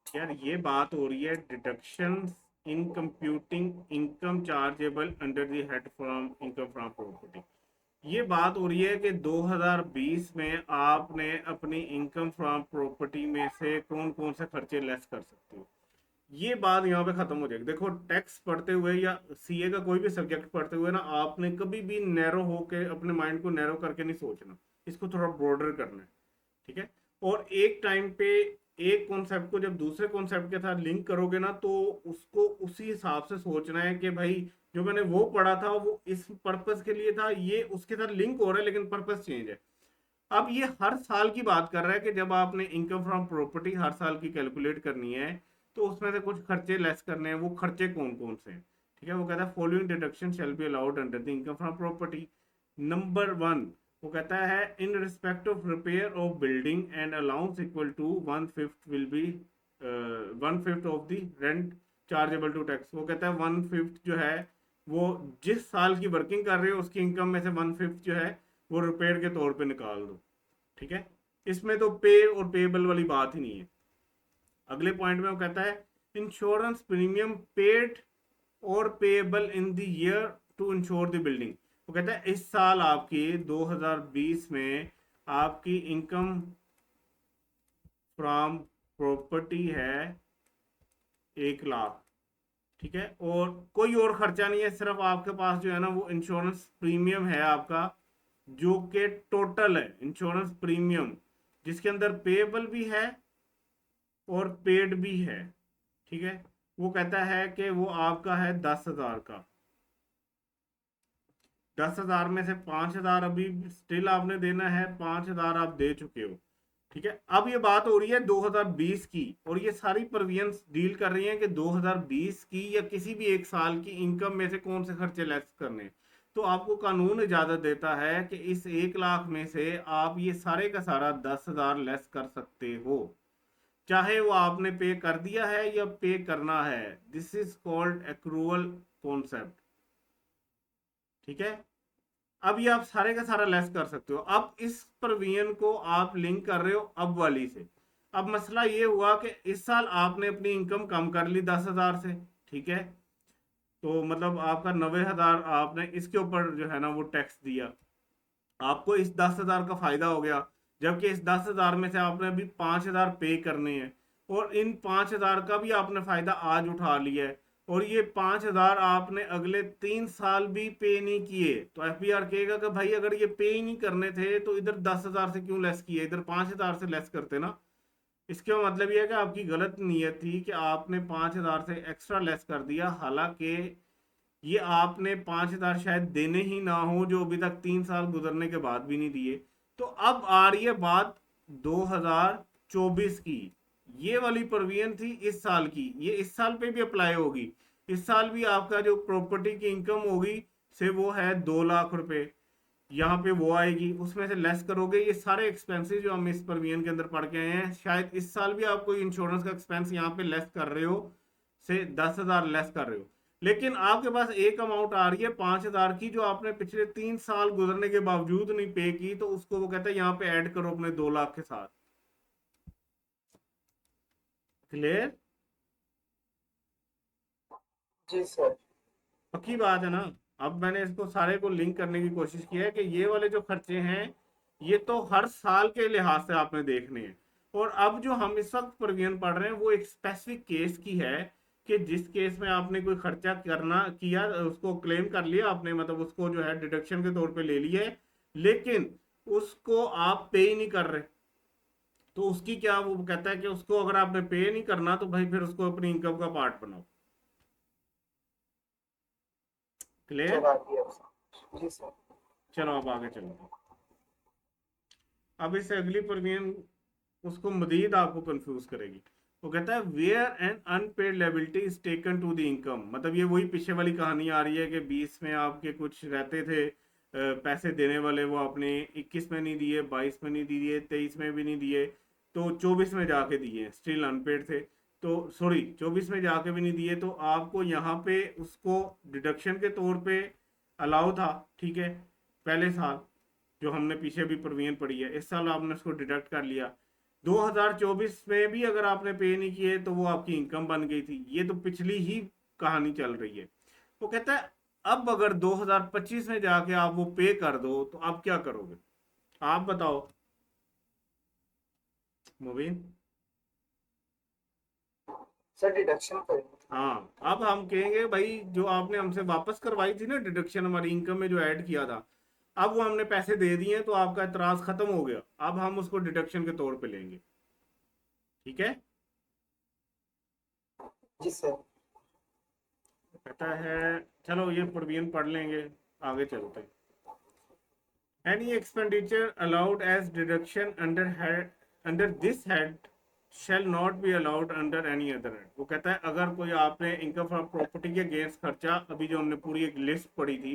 यार ये बात हो रही है deductions in computing income chargeable under the head from income from property. ये बात हो रही है कि 2020 में आपने अपनी इनकम फ्रॉम प्रॉपर्टी में से कौन कौन से खर्चे लेस कर सकते हो। ये बात यहाँ पे खत्म हो जाएगी। देखो टैक्स पढ़ते हुए या सीए का कोई भी सब्जेक्ट पढ़ते हुए ना, आपने कभी भी नैरो होके अपने माइंड को नैरो करके नहीं सोचना, इसको थोड़ा ब्रॉडर करना है, ठीक है। और एक टाइम पे एक कॉन्सेप्ट को जब दूसरे कॉन्सेप्ट के साथ लिंक करोगे ना, तो उसको उसी हिसाब से सोचना है कि भाई जो मैंने वो पढ़ा था वो इस पर्पस के लिए था, ये उसके साथ लिंक हो रहा है लेकिन पर्पस चेंज है। अब ये हर साल की बात कर रहा है कि जब आपने इनकम फ्रॉम प्रॉपर्टी हर साल की कैलकुलेट करनी है तो उसमें से कुछ खर्चे लेस करने हैं। वो खर्चे कौन कौन से हैं, ठीक है। वो कहता है following deduction shall be allowed under the income from property. Number 1 वो कहता है in respect of repair of building and allowance equal to 1/5 will be 1/5 of the rent chargeable to tax. वो कहता है 1/5 जो है वो जिस साल की वर्किंग कर रहे हो उसकी इनकम में से 1/5 जो है वो रिपेयर के तौर पे निकाल दो, ठीक है। इसमें तो पे और पेबल वाली बात ही नहीं है। अगले पॉइंट में वो कहता है इंश्योरेंस प्रीमियम पेड और payable in the year to insure the building. वो कहता है इस साल आपकी 2020 में आपकी इनकम फ्रॉम प्रॉपर्टी है 1 लाख, ठीक है। और कोई और खर्चा नहीं है, सिर्फ आपके पास जो है ना वो इंश्योरेंस प्रीमियम है आपका, जो कि टोटल है इंश्योरेंस प्रीमियम, जिसके अंदर पेएबल भी है और पेड भी है, ठीक है। वो कहता है कि वो आपका है 10,000 का। 10,000 में से 5,000 अभी स्टिल आपने देना है, 5,000 आप दे चुके हो, ठीक है। अब ये बात हो रही है 2020 की, और ये सारी प्रोविजंस डील कर रही हैं कि 2020 की या किसी भी एक साल की इनकम में से कौन से खर्चे लेस करने। तो आपको कानून इजाजत देता है कि इस 1 लाख में से आप ये सारे का सारा 10,000 लेस कर सकते हो, चाहे वो आपने पे कर दिया है या पे करना है। This is called accrual concept, ठीक है। अब ये आप सारे का सारा लेस कर सकते हो। अब इस प्रोविजन को आप लिंक कर रहे हो अब वाली से। अब मसला ये हुआ कि इस साल आपने अपनी इनकम कम कर ली 10,000 से, ठीक है। तो मतलब आपका 90,000 आपने इसके ऊपर जो है ना वो टैक्स दिया, आपको इस 10,000 का फायदा हो गया। जबकि इस 10,000 में से आपने अभी 5,000 पे करने हैं, और इन 5,000 का भी आपने फायदा आज उठा लिया है, और ये 5,000 आपने अगले 3 साल भी पे नहीं किए। तो एफबीआर कहेगा कि भाई अगर ये पे ही नहीं करने थे तो इधर 10,000 से क्यों लेस किए, इधर 5,000 से लेस करते ना। इसका मतलब ये है कि आपकी गलत नीयत थी कि आपने 5,000 से एक्स्ट्रा लेस कर दिया, हालांकि ये आपने 5,000 शायद देने ही ना हो, जो अभी तक 3 साल गुजरने के बाद भी नहीं दिए। तो अब आ रही है बात 2024 की। ये वाली प्रोविजन थी इस साल की, ये इस साल पे भी अप्लाई होगी। इस साल भी आपका जो प्रॉपर्टी की इनकम होगी से वो है 2 लाख रुपए, यहाँ पे वो आएगी, उसमें से लेस करोगे ये सारे एक्सपेंसेस जो हम इस प्रोविजन के अंदर पढ़ के आए हैं। शायद इस साल भी आप कोई इंश्योरेंस का एक्सपेंस यहाँ पे लेस कर रहे हो, से 10,000 लेस कर रहे हो, लेकिन आपके पास एक अमाउंट आ रही है 5,000 की, जो आपने पिछले 3 साल गुजरने के बावजूद नहीं पे की, तो उसको वो कहता है यहाँ पे ऐड करो अपने 2 लाख के साथ। क्लियर? जी सर। पक्की बात है ना? अब मैंने इसको सारे को लिंक करने की कोशिश की है कि ये वाले जो खर्चे हैं ये तो हर साल के लिहाज से आपने देखने हैं। और अब जो हम इस वक्त प्रोविजन पढ़ रहे हैं वो एक स्पेसिफिक केस की है कि जिस केस में आपने कोई खर्चा करना किया, उसको क्लेम कर लिया आपने, मतलब उसको जो है डिडक्शन के तौर पे ले लिया है, लेकिन उसको आप पे ही नहीं कर रहे। तो उसकी क्या, वो कहता है कि उसको अगर आपने पे नहीं करना तो भाई फिर उसको अपनी इनकम का पार्ट बनाओ। क्लियर? चला दिया सर। जी सर। चलो अब आगे चलते हैं। अब इससे अगली प्रोविजन उसको मजीद आपको कंफ्यूज करेगी। वो कहता है where an unpaid liability is taken to the income, मतलब ये वही पीछे वाली कहानी आ रही है कि 20 में आपके कुछ रहते थे पैसे देने वाले, वो आपने 21 में नहीं दिए, 22 में नहीं दिए, 23 में भी नहीं दिए, तो 24 में जाके दिए, स्टिल अनपेड थे। तो सॉरी 24 में जाके भी नहीं दिए, तो आपको यहाँ पे उसको डिडक्शन के तौर पे अलाउ था, ठीक है, पहले साल जो हमने पीछे भी प्रोविजन पड़ी है, इस साल आपने उसको डिडक्ट कर लिया। 2024 में भी अगर आपने पे नहीं किए तो वो आपकी इनकम बन गई थी। ये तो पिछली ही कहानी चल रही है। वो कहता है अब अगर 2025 में जाके आप वो पे कर दो तो आप क्या करोगे? आप बताओ मुबीन। सर डिडक्शन करेंगे। हाँ, अब हम कहेंगे भाई जो आपने हमसे वापस करवाई थी ना डिडक्शन, हमारी इनकम में जो ऐड किया था, अब वो हमने पैसे दे दिए तो आपका इतराज खत्म हो गया, अब हम उसको डिडक्शन के तौर पे लेंगे। ठीक है? जी सर। कहता है चलो ये प्रोविजन पढ़ लेंगे, आगे चलते हैं। Any expenditure allowed as deduction under this head shall not be allowed under any other head। वो कहता है अगर कोई आपने इनकम फ्रॉम प्रॉपर्टी के अगेंस्ट खर्चा, अभी जो हमने पूरी एक लिस्ट पढ़ी थी,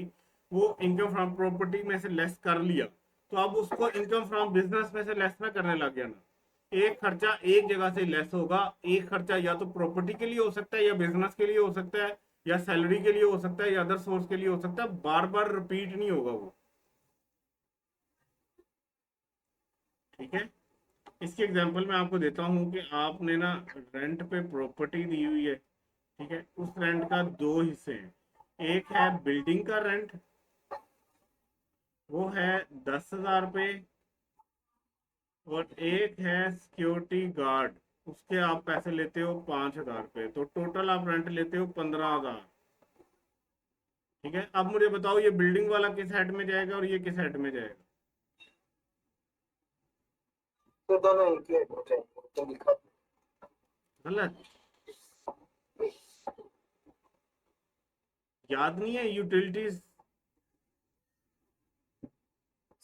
वो इनकम फ्रॉम प्रॉपर्टी में से लेस कर लिया, तो अब उसको इनकम फ्रॉम बिजनेस में से लेस ना करने लग गया ना। एक खर्चा एक जगह से लेस होगा, एक खर्चा या तो प्रॉपर्टी के लिए हो सकता है, या बिजनेस के लिए हो सकता है, या सैलरी के लिए हो सकता है, या अदर सोर्स के लिए हो सकता है, बार बार रिपीट नहीं होगा वो। ठीक है? इसकी एग्जांपल मैं आपको देता हूँ कि आपने ना रेंट पे प्रॉपर्टी दी हुई है, ठीक है, उस रेंट का दो हिस्से हैं। एक है बिल्डिंग का रेंट, वो है 10,000 रुपये, और एक है सिक्योरिटी गार्ड, उसके आप पैसे लेते हो 5,000 रुपये, तो टोटल आप रेंट लेते हो 15,000। ठीक है, अब मुझे बताओ ये बिल्डिंग वाला किस हेड में जाएगा और ये किस हेड में जाएगा? तो दोनों एक ही हेड में जाएंगे तो लिखा। गलत। याद नहीं है यूटिलिटीज?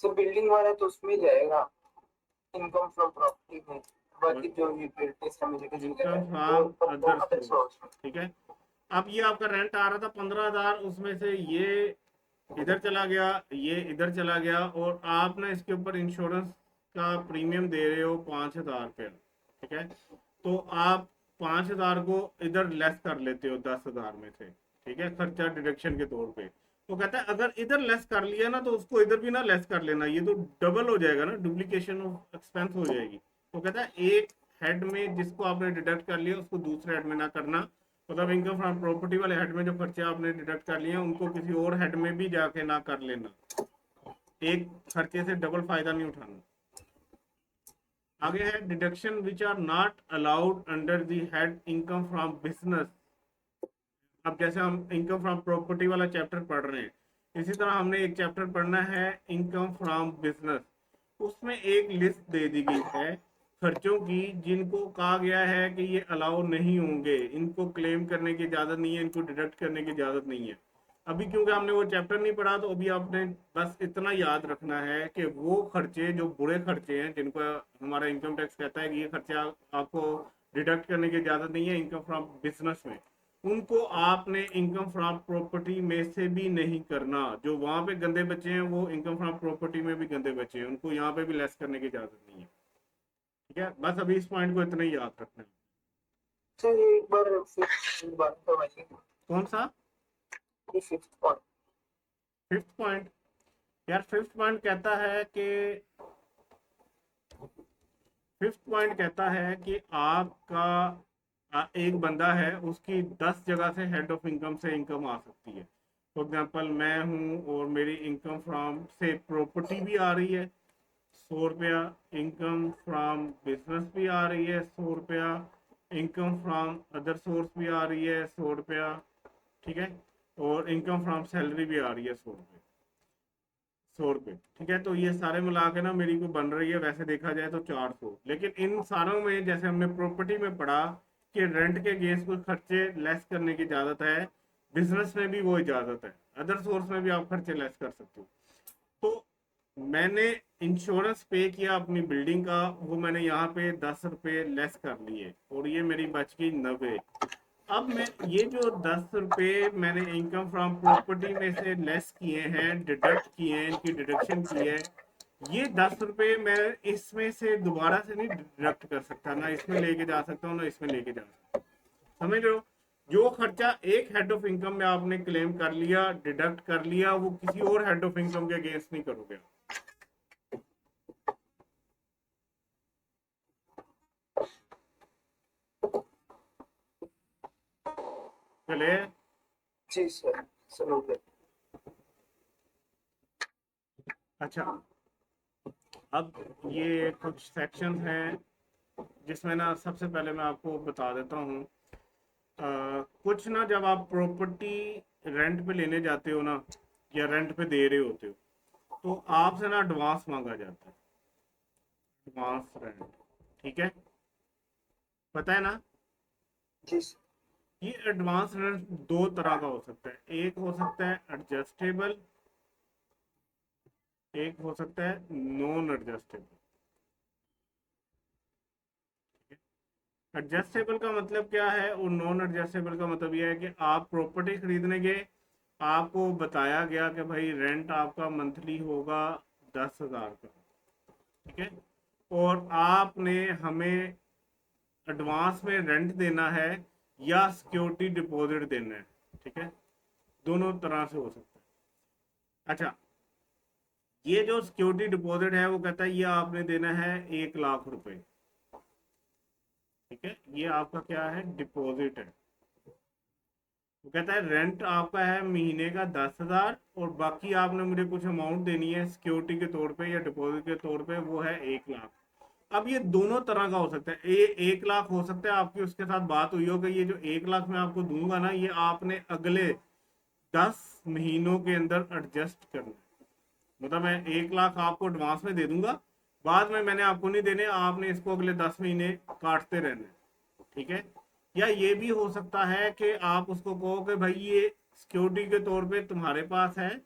सर बिल्डिंग वाला तो उसमें जाएगा इनकम फ्रॉम प्रॉपर्टी में, और बाकी जो यूटिलिटीज का मुझे कुछ इनकम है वो फ्रॉम वो अदर अदर सोर्स। सोर्स में। ठीक है, अब ये आपका रेंट आ रहा था 15,000, उसमें से ये इधर चला गया, ये इधर चला गया, और आप ना इसके ऊपर इंश्योरेंस का प्रीमियम दे रहे हो 5,000 रुपया। ठीक है, तो आप 5,000 को इधर लेस कर लेते हो 10,000 में से, ठीक है, खर्चा डिडक्शन के तौर पे। तो कहता है अगर इधर लेस कर लिया ना तो उसको इधर भी ना लेस कर लेना, ये तो डबल हो जाएगा ना, डुप्लीकेशन ऑफ एक्सपेंस हो जाएगी। तो कहता है एक हेड में जिसको आपने डिडक्ट कर लिया उसको दूसरे हेड में ना करना, मतलब इनकम फ्रॉम प्रॉपर्टी वाले हेड में जो खर्चे आपने डिडक्ट कर लिए हैं उनको किसी और हेड में भी जाके ना कर लेना, एक खर्चे से डबल फायदा नहीं उठाना। आगे है deduction which are not allowed under the head income from business. अब जैसे हम इनकम फ्रॉम प्रॉपर्टी वाला चैप्टर पढ़ रहे हैं, इसी तरह हमने एक चैप्टर पढ़ना है इनकम फ्रॉम बिजनेस। उसमें एक लिस्ट दे दी गई है खर्चों की जिनको कहा गया है कि ये अलाउ नहीं होंगे, इनको क्लेम करने की इजाजत नहीं है, इनको डिडक्ट करने की इजाजत नहीं है। अभी क्योंकि हमने वो चैप्टर नहीं पढ़ा तो अभी आपने बस इतना याद रखना है कि वो खर्चे जो बुरे खर्चे हैं जिनको हमारा इनकम टैक्स कहता है कि ये खर्चे आपको डिडक्ट करने की इजाजत नहीं है इनकम फ्रॉम बिजनेस में, उनको आपने इनकम फ्रॉम प्रॉपर्टी में से भी नहीं करना। जो वहां पे गंदे बच्चे हैं वो इनकम फ्रॉम प्रॉपर्टी में भी गंदे बच्चे हैं, उनको यहाँ पे भी लेस करने की इजाजत नहीं है। ठीक है, बस अभी इस पॉइंट को इतना ही याद रखना है। सर ये एक बार फिफ्थ बात करवाइए। कौन सा? ये फिफ्थ पॉइंट। Fifth point? यार फिफ्थ पॉइंट कहता है कि आपका एक बंदा है, उसकी 10 जगह से हेड ऑफ इनकम से इनकम आ सकती है। फॉर एग्जाम्पल मैं हूँ और मेरी इनकम फ्रॉम से प्रॉपर्टी भी आ रही है 100 रुपया, इनकम फ्रॉम बिजनेस भी आ रही है 100 रुपया, इनकम फ्रॉम अदर सोर्स भी आ रही है 100 रुपया, ठीक है, और इनकम फ्रॉम सैलरी भी आ रही है 100 रुपये, 100 रुपये, ठीक है। तो ये सारे मिला के ना मेरी को बन रही है वैसे देखा जाए तो 400। लेकिन इन सारों में जैसे हमने प्रॉपर्टी में पढ़ा कि रेंट के अगेंस्ट कुछ खर्चे लेस करने की इजाज़त है, बिजनेस में भी वो इजाज़त है, अदर सोर्स में भी आप खर्चे लेस कर सकते हो। तो मैंने इंश्योरेंस पे किया अपनी बिल्डिंग का, वो मैंने यहाँ पे 10 रुपये लेस कर लिए और ये मेरी बच गई 90। अब मैं ये जो 10 रुपये मैंने इनकम फ्रॉम प्रॉपर्टी में से लेस किए हैं, डिडक्ट किए हैं, इनकी डिडक्शन की है, ये 10 रुपये मैं इसमें से दोबारा से नहीं डिडक्ट कर सकता, ना इसमें लेके जा सकता हूँ ना इसमें लेके जा सकता हूँ। समझ रहे हो? जो खर्चा एक हेड ऑफ इनकम में आपने क्लेम कर लिया, डिडक्ट कर लिया, वो किसी और हेड ऑफ इनकम के अगेंस्ट नहीं करोगे। चले। जी सर, समझ गए। अच्छा, अब ये कुछ सेक्शंस हैं जिसमें ना सबसे पहले मैं आपको बता देता हूँ। कुछ ना जब आप प्रॉपर्टी रेंट पे लेने जाते हो ना या रेंट पे दे रहे होते हो तो आपसे ना एडवांस मांगा जाता है, एडवांस रेंट, ठीक है, पता है ना? जी सर। ये एडवांस रेंट दो तरह का हो सकता है, एक हो सकता है एडजस्टेबल, एक हो सकता है नॉन एडजस्टेबल। एडजस्टेबल का मतलब क्या है और नॉन एडजस्टेबल का मतलब यह है कि आप प्रॉपर्टी खरीदने गए, आपको बताया गया कि भाई रेंट आपका मंथली होगा 10,000 का, ठीक है, और आपने हमें एडवांस में रेंट देना है या सिक्योरिटी डिपॉजिट देना है, ठीक है, दोनों तरह से हो सकता है। अच्छा, ये जो सिक्योरिटी डिपॉजिट है वो कहता है ये आपने देना है 1 लाख रुपए, ठीक है, ये आपका क्या है, डिपॉजिट है। वो कहता है रेंट आपका है महीने का 10,000 और बाकी आपने मुझे कुछ अमाउंट देनी है सिक्योरिटी के तौर पे या डिपॉजिट के तौर पे, वो है 1 लाख। अब ये दोनों तरह का हो सकता है, 1 लाख हो सकता है आपकी उसके साथ बात हुई हो कि ये जो 1 लाख मैं आपको दूंगा ना ये आपने अगले 10 महीनों के अंदर एडजस्ट करना है। मतलब मैं 1 लाख आपको एडवांस में दे दूंगा, बाद में मैंने आपको नहीं देने, आपने इसको अगले 10 महीने काटते रहना है, ठीक है। या ये भी हो सकता है कि आप उसको कहो कि भाई ये सिक्योरिटी के तौर पे तुम्हारे पास है,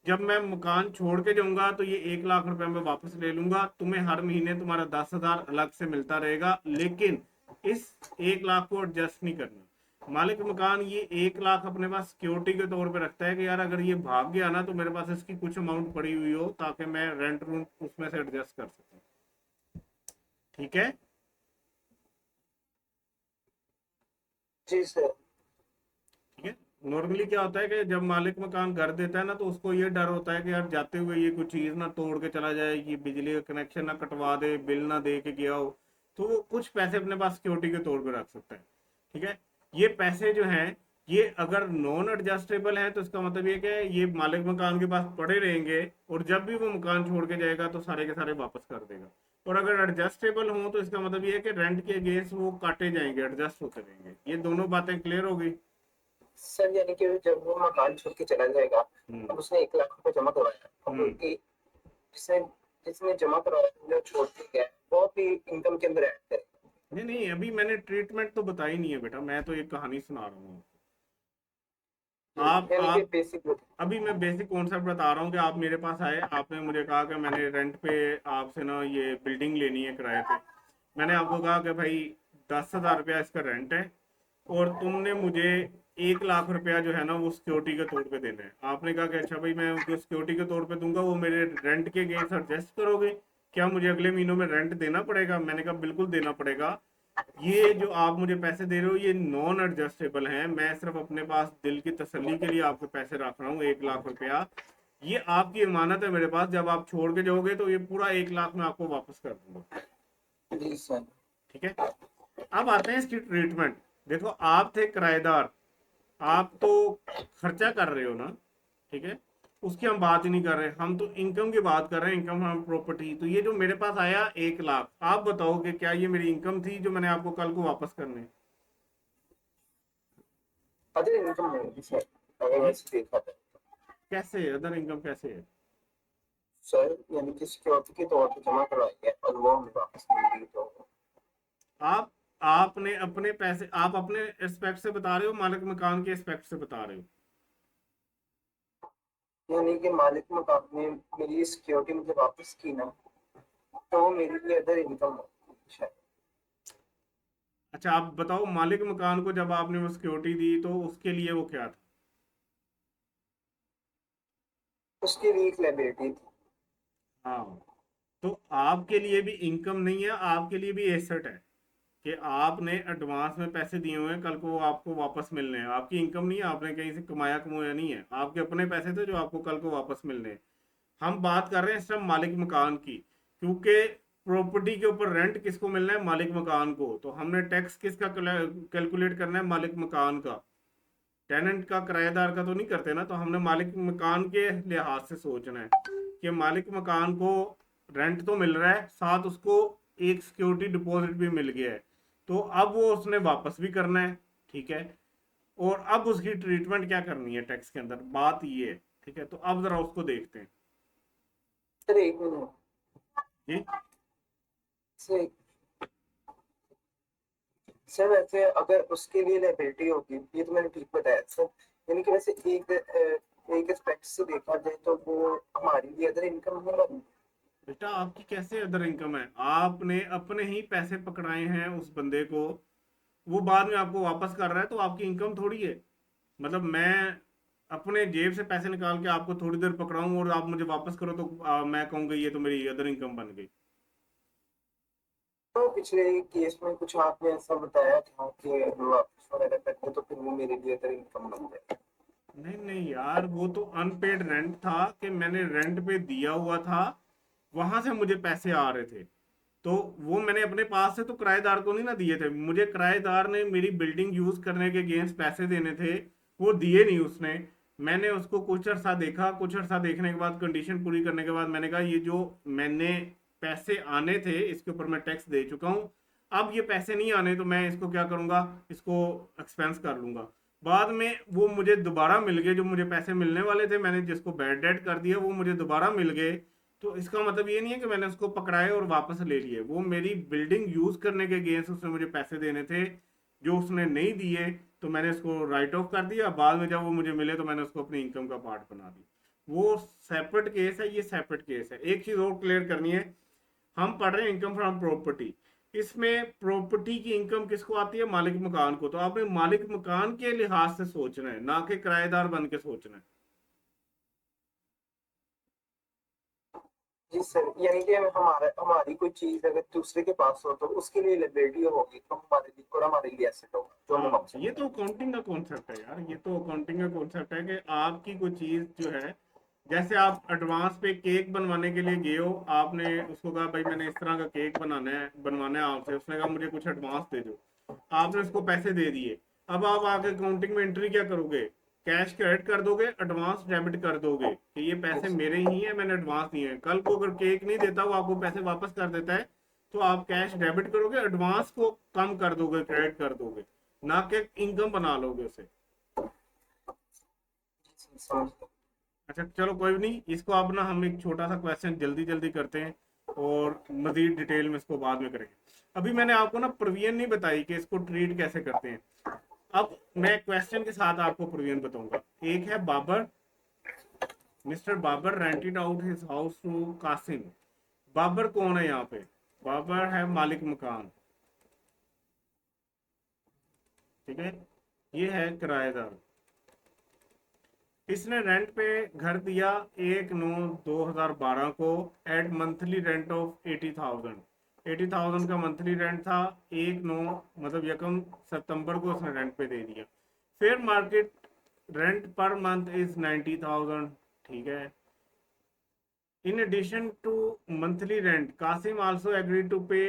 जब मैं मकान छोड़ के जाऊंगा तो ये 1 लाख रुपए मैं वापस ले लूंगा, तुम्हें हर महीने तुम्हारा 10,000 अलग से मिलता रहेगा, लेकिन इस 1 लाख को एडजस्ट नहीं करना। मालिक मकान ये 1 लाख अपने पास सिक्योरिटी के तौर पे रखता है कि यार अगर ये भाग गया ना तो मेरे पास इसकी कुछ अमाउंट पड़ी हुई हो ताकि मैं रेंट रूम उसमें से एडजस्ट कर सकूं, ठीक है। जी सर। ठीक है, नॉर्मली क्या होता है कि जब मालिक मकान घर देता है ना तो उसको ये डर होता है कि यार जाते हुए ये कुछ चीज ना तोड़ के चला जाए, ये बिजली का कनेक्शन ना कटवा दे, बिल ना दे के गया हो, तो वो कुछ पैसे अपने पास सिक्योरिटी के तौर पर रख सकता है, ठीक है। ये पैसे जो हैं ये अगर नॉन एडजस्टेबल हैं तो इसका मतलब ये कि ये मालिक मकान के पास पड़े रहेंगे और जब भी वो मकान छोड़ के जाएगा तो सारे के सारे वापस कर देगा। और अगर एडजस्टेबल हो तो इसका मतलब ये है कि रेंट के अगेंस्ट वो काटे जाएंगे, एडजस्ट होते रहेंगे। ये दोनों बातें क्लियर हो गई? सर यानी कि जब वो मकान छोड़ के चला जाएगा, अब उसने 1 लाख रुपए जमा करवाया, अब हम्म। जिसने जिसने जमा करवाया जो छोड़ के गया वो भी इनकम के अंदर ऐड करे। नहीं नहीं, अभी मैंने ट्रीटमेंट तो बताई नहीं है बेटा, मैं तो एक कहानी सुना रहा हूँ। यानी कि आप बेसिक। अभी मैं बेसिक कॉन्सेप्ट बता रहा हूँ कि आप मेरे पास आए, आपने मुझे कहा कि मैंने रेंट पे आपसे ना ये बिल्डिंग लेनी है किराए पे। मैंने आपको कहा कि भाई 10,000 रुपया इसका रेंट है और तुमने मुझे 1 लाख रुपया जो है ना वो सिक्योरिटी के तौर पे देना है। आपने कहा कि अच्छा भाई मैं जो सिक्योरिटी के तौर पे दूंगा वो मेरे रेंट के अगेंस्ट एडजस्ट करोगे, क्या मुझे अगले महीनों में रेंट देना पड़ेगा? मैंने कहा बिल्कुल देना पड़ेगा। ये जो आप मुझे पैसे दे रहे हो ये नॉन एडजस्टेबल हैं, मैं सिर्फ अपने पास दिल की तसल्ली के लिए आपके पैसे रख रहा हूँ 1 लाख रुपया। ये आपकी अमानत है मेरे पास, जब आप छोड़ के जाओगे तो ये पूरा 1 लाख मैं आपको वापस कर दूंगा, जी सर। ठीक है। अब आते हैं इसकी ट्रीटमेंट। देखो आप थे किराएदार, आप तो खर्चा कर रहे हो ना, ठीक है, उसकी हम बात ही नहीं कर रहे, हम तो इनकम की बात कर रहे हैं, इनकम फ्रॉम प्रॉपर्टी। तो ये जो मेरे पास आया 1 लाख, आप बताओ कि क्या ये मेरी इनकम थी जो मैंने आपको कल को वापस करने? अदर इनकम नहीं होगी सर, अगर हम्म? वैसे देखा जाए। कैसे अदर इनकम कैसे है? सर यानी कि सिक्योरिटी के तौर पे जमा करवाई है और वो हमें वापस मिल गई, तो आप आपने अपने पैसे, आप अपने एस्पेक्ट से बता रहे हो, मालिक मकान के एस्पेक्ट से बता रहे हो? यानी कि मालिक मकान ने मेरी सिक्योरिटी मुझे वापस की ना, तो वो मेरे लिए अदर इनकम होगी शायद। अच्छा आप बताओ, मालिक मकान को जब आपने वो सिक्योरिटी दी तो उसके लिए वो क्या था? उसकी भी एक लाइबिलिटी थी। हाँ, तो आपके लिए भी इनकम नहीं है, आपके लिए भी एसेट है कि आपने एडवांस में पैसे दिए हुए हैं, कल को वो आपको वापस मिलने हैं। आपकी इनकम नहीं है, आपने कहीं से कमाया कमाया नहीं है, आपके अपने पैसे थे जो आपको कल को वापस मिलने हैं। हम बात कर रहे हैं इस टाइम मालिक मकान की, क्योंकि प्रॉपर्टी के ऊपर रेंट किसको मिलना है? मालिक मकान को। तो हमने टैक्स किसका कैलकुलेट करना है? मालिक मकान का। टेनेंट का, किराएदार का तो नहीं करते ना। तो हमने मालिक मकान के लिहाज से सोचना है कि मालिक मकान को रेंट तो मिल रहा है, साथ उसको एक सिक्योरिटी डिपॉजिट भी मिल गया है, तो अब वो उसने वापस भी करना है। ठीक है, और अब उसकी ट्रीटमेंट क्या करनी है टैक्स के अंदर, बात ये है। ठीक है, तो अब जरा उसको देखते हैं। सर एक मिनट, जी। सर सर वैसे अगर उसके लिए लाइबिलिटी होगी, ये तो मैंने ठीक बताया सर। यानी कि वैसे एक एस्पेक्ट से देखा जाए तो वो हमारी भी अदर इनकम नहीं बनी। बेटा आपकी कैसे अदर इनकम है? आपने अपने ही पैसे पकड़ाए हैं उस बंदे को, वो बाद में आपको वापस कर रहा है, तो आपकी इनकम थोड़ी है। मतलब मैं अपने जेब से पैसे निकाल के आपको थोड़ी देर पकड़ाऊं और आप मुझे वापस करो, तो मैं कहूंगा ये तो मेरी अदर इनकम बन गई। तो पिछले केस में कुछ आपने ऐसा बताया था कि हम वापस वगैरह करते तो फिर वो मेरे लिए अदर इनकम बन जाए। नहीं नहीं यार, वो तो अनपेड रेंट था कि मैंने रेंट पे दिया हुआ था, वहां से मुझे पैसे आ रहे थे। तो वो मैंने अपने पास से तो किराएदार को नहीं ना दिए थे, मुझे किराएदार ने मेरी बिल्डिंग यूज करने के अगेंस्ट पैसे देने थे, वो दिए नहीं उसने। मैंने उसको कुछ अर्सा देखा, कुछ अर्सा देखने के बाद, कंडीशन पूरी करने के बाद मैंने कहा ये जो मैंने पैसे आने थे इसके ऊपर मैं टैक्स दे चुका हूँ, अब ये पैसे नहीं आने तो मैं इसको क्या करूंगा, इसको एक्सपेंस कर लूंगा। बाद में वो मुझे दोबारा मिल गए, जो मुझे पैसे मिलने वाले थे, मैंने जिसको बैड डेट कर दिया वो मुझे दोबारा मिल गए। तो इसका मतलब ये नहीं है कि मैंने उसको पकड़ाए और वापस ले लिए, वो मेरी बिल्डिंग यूज करने के अगेंस्ट उसने मुझे पैसे देने थे, जो उसने नहीं दिए, तो मैंने उसको राइट ऑफ कर दिया। बाद में जब वो मुझे मिले तो मैंने उसको अपनी इनकम का पार्ट बना दिया। वो सेपरेट केस है, ये सेपरेट केस है। एक चीज और क्लियर करनी है, हम पढ़ रहे हैं इनकम फ्रॉम प्रॉपर्टी, इसमें प्रॉपर्टी की इनकम किसको आती है? मालिक मकान को। तो आपने मालिक मकान के लिहाज से सोचना है, ना कि किराएदार बन के सोचना है। जी सर, यानी कि हमारा हमारी कोई चीज अगर दूसरे के पास हो तो उसके लिए लाइबिलिटी होगी, तो हमारे लिए और हमारे लिए एसेट होगा जो हमें हाँ, वापस ये मिलेगा। तो अकाउंटिंग का कॉन्सेप्ट है यार, ये तो अकाउंटिंग का कॉन्सेप्ट है कि आपकी कोई चीज जो है, जैसे आप एडवांस पे केक बनवाने के लिए गए हो, आपने उसको कहा भाई मैंने इस तरह का केक बनवाना है आपसे, उसने कहा मुझे कुछ एडवांस दे दो, आपने उसको पैसे दे दिए। अब आप आगे अकाउंटिंग में एंट्री क्या करोगे? कैश क्रेडिट कर दोगे, एडवांस डेबिट कर दोगे कि ये पैसे यस। मेरे ही हैं, मैंने एडवांस दिए हैं। कल को अगर केक नहीं देता, वो आपको पैसे वापस कर देता है, तो आप कैश डेबिट करोगे, एडवांस को कम कर दोगे, क्रेडिट कर दोगे, ना कि इनकम बना लोगे उसे। समझ गए। अच्छा चलो कोई नहीं, इसको अब ना हम एक छोटा सा क्वेश्चन जल्दी जल्दी करते हैं, और मजीद डिटेल में इसको बाद में करेंगे। अभी मैंने आपको ना प्रोविजन नहीं बताई कि इसको ट्रीट कैसे करते हैं। अब मैं क्वेश्चन के साथ आपको प्रोविजन बताऊंगा। एक है Babar, mister Babar rented out his house to Kasim. Babar कौन है यहाँ पे? बाबर है मालिक मकान। ठीक है, ये है किराएदार। इसने रेंट पे घर दिया 1/9/2012 को, एट मंथली रेंट ऑफ 80,000। 80,000 का मंथली रेंट था। 1/9 मतलब 1 सितंबर को उसने रेंट पे दे दिया। फेयर मार्केट रेंट पर मंथ इज 90,000। ठीक है, in addition to monthly rent Kasim also agree to pay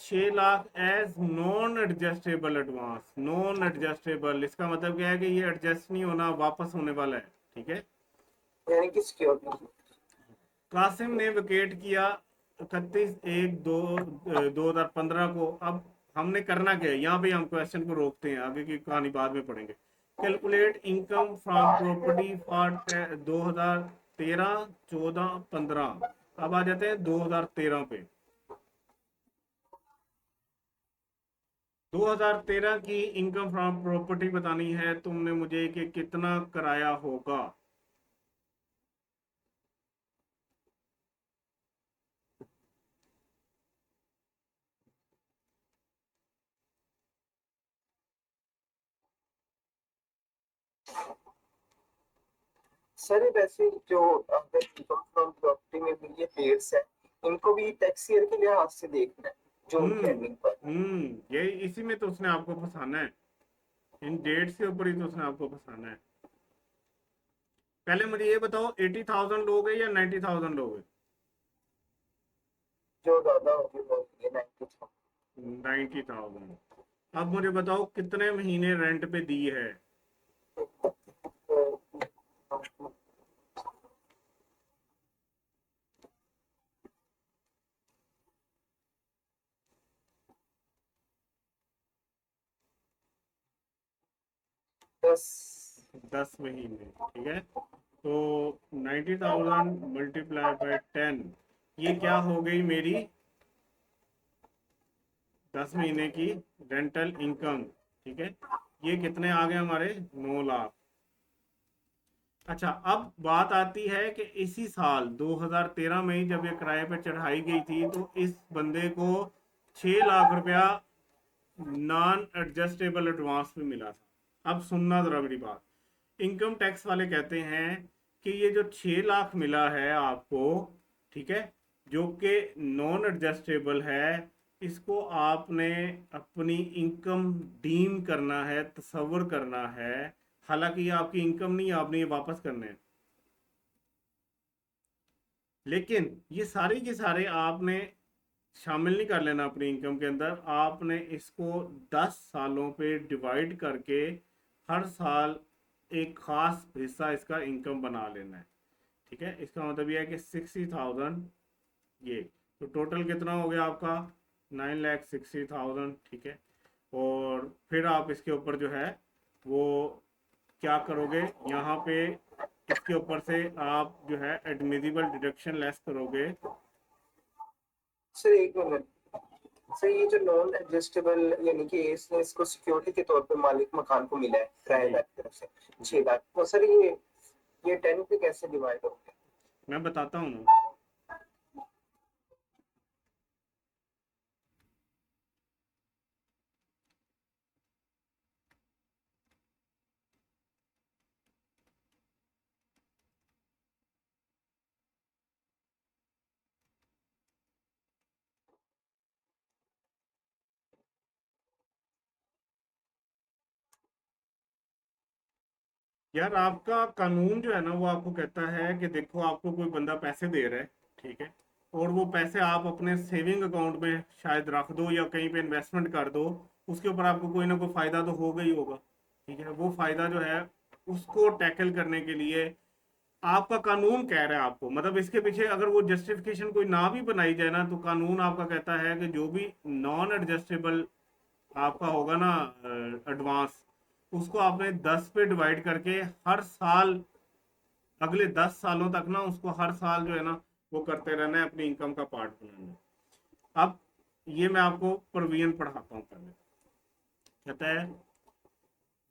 6 lakh as non adjustable advance. Non adjustable इसका मतलब क्या है कि ये एडजस्ट नहीं होना, वापस होने वाला है। ठीक है, यानी कि सिक्योरिटी। कासिम ने विकेट किया 31/1/2015 को। अब हमने करना क्या है, यहाँ पे हम क्वेश्चन को रोकते हैं, आगे की कहानी बाद में पढ़ेंगे। Calculate income from property for 2013, 14, 15। अब आ जाते हैं 2013 पे। 2013 की इनकम फ्रॉम प्रॉपर्टी बतानी है तुमने मुझे कि कितना कराया होगा। सर ये वैसे जो अगर इनकम फ्रॉम प्रॉपर्टी में भी ये पेड्स है, इनको भी टैक्स ईयर के लिहाज से देखना है जो उनके एंडिंग पर है। यही इसी में तो उसने आपको फंसाना है, इन डेट्स के ऊपर ही तो उसने आपको फंसाना है। पहले मुझे ये बताओ 80,000 लोग हैं या 90,000 लोग हैं? जो ज्यादा होगी वो ये 90 90,000। अब मुझे बताओ कितने महीने रेंट पे दी है? था। 10। 10 महीने, ठीक है। तो 90,000 मल्टीप्लाई बाय 10, ये क्या हो गई मेरी 10 महीने की रेंटल इनकम, ठीक है। ये कितने आ गए हमारे 9 लाख। अच्छा, अब बात आती है कि इसी साल 2013 में ही जब ये किराए पे चढ़ाई गई थी तो इस बंदे को 6 लाख रुपया नॉन एडजस्टेबल एडवांस में मिला था। अब सुनना जरा मेरी बात। इनकम टैक्स वाले कहते हैं कि ये जो 6 लाख मिला है आपको, ठीक है, जो कि नॉन एडजस्टेबल है, इसको आपने अपनी इनकम डीम करना है, तसव्वुर करना है। हालांकि ये आपकी इनकम नहीं, आपने ये वापस करने हैं। लेकिन ये सारे के सारे आपने शामिल नहीं कर लेना अपनी इनकम के अंदर। आपने इसको 10 सालों पे डिवाइड करके हर साल एक खास हिस्सा इसका इनकम बना लेना है, ठीक है। इसका मतलब यह है कि 60,000, ये तो टोटल कितना हो गया आपका 9,60,000, ठीक है। और फिर आप इसके ऊपर जो है वो क्या करोगे, यहाँ पे इसके ऊपर से आप जो है एडमिजिबल डिडक्शन लेस करोगे। सर एक मिनट। सर ये जो नॉन एडजस्टेबल यानी कि इसने इसको सिक्योरिटी के तौर पे मालिक मकान को मिला है जी किराएदार की तरफ से जी, 6 लाख, तो सर ये 10 पे कैसे डिवाइड हो गया? मैं बताता हूँ। यार आपका कानून जो है ना वो आपको कहता है कि देखो आपको कोई बंदा पैसे दे रहा है, ठीक है, और वो पैसे आप अपने सेविंग अकाउंट में शायद रख दो या कहीं पे इन्वेस्टमेंट कर दो, उसके ऊपर आपको कोई ना कोई फायदा तो होगा ही होगा, ठीक है। वो फायदा जो है उसको टैकल करने के लिए आपका कानून कह रहा है आपको, मतलब इसके पीछे अगर वो जस्टिफिकेशन कोई ना भी बनाई जाए ना, तो कानून आपका कहता है कि जो भी नॉन एडजस्टेबल आपका होगा ना एडवांस, उसको आपने 10 पे डिवाइड करके हर साल अगले 10 सालों तक ना उसको हर साल जो है ना वो करते रहना है, अपनी इनकम का पार्ट बनाना है। अब ये मैं आपको प्रोविजन पढ़ाता हूँ पहले। कहता है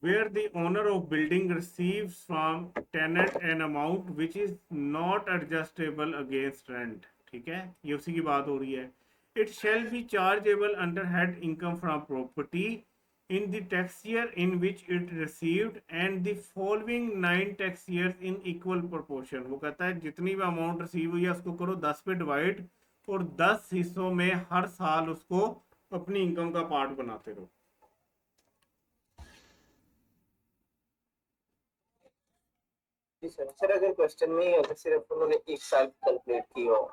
where the owner of building receives from tenant an amount which is not adjustable against rent, ठीक है, ये उसी की बात हो रही है। it shall be chargeable under head income from property in the tax year in which it received and the following 9 tax years in equal proportion। वो कहता है जितनी भी अमाउंट रिसीव हुई है उसको करो 10 पे डिवाइड और 10 हिस्सों में हर साल उसको अपनी इनकम का पार्ट बनाते रहो। जी सर। सर अगर क्वेश्चन में अगर सिर्फ उन्होंने एक साल कैलकुलेट की हो।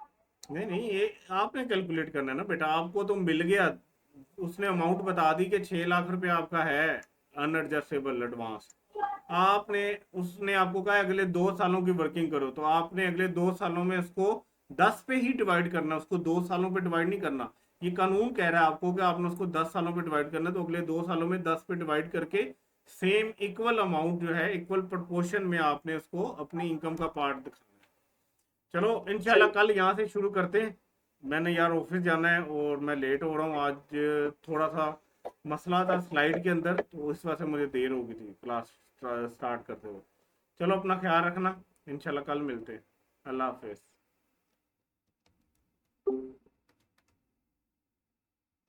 नहीं नहीं, ये आपने कैलकुलेट करना है ना बेटा, आपको तो मिल गया, उसने अमाउंट बता दी कि 6 लाख रुपए आपका है अनएडजस्टेबल एडवांस, आपने, उसने आपको कहा अगले 2 सालों की वर्किंग करो, तो आपने अगले 2 सालों में उसको 10 पे ही डिवाइड करना, उसको 2 सालों पे डिवाइड नहीं करना। ये कानून कह रहा है आपको कि आपने उसको 10 सालों पे डिवाइड करना है, तो अगले 2 सालों में 10 पे डिवाइड करके सेम इक्वल अमाउंट जो है, इक्वल प्रोपोर्शन में आपने उसको अपनी इनकम का पार्ट दिखाना है। चलो इंशाल्लाह सही। कल यहाँ से शुरू करते हैं। मैंने यार ऑफिस जाना है और मैं लेट हो रहा हूँ आज, थोड़ा सा मसला था स्लाइड के अंदर, तो इस वजह से मुझे देर हो गई थी क्लास स्टार्ट करते हुए। चलो अपना ख्याल रखना, इंशाल्लाह कल मिलते हैं। अल्लाह हाफिज।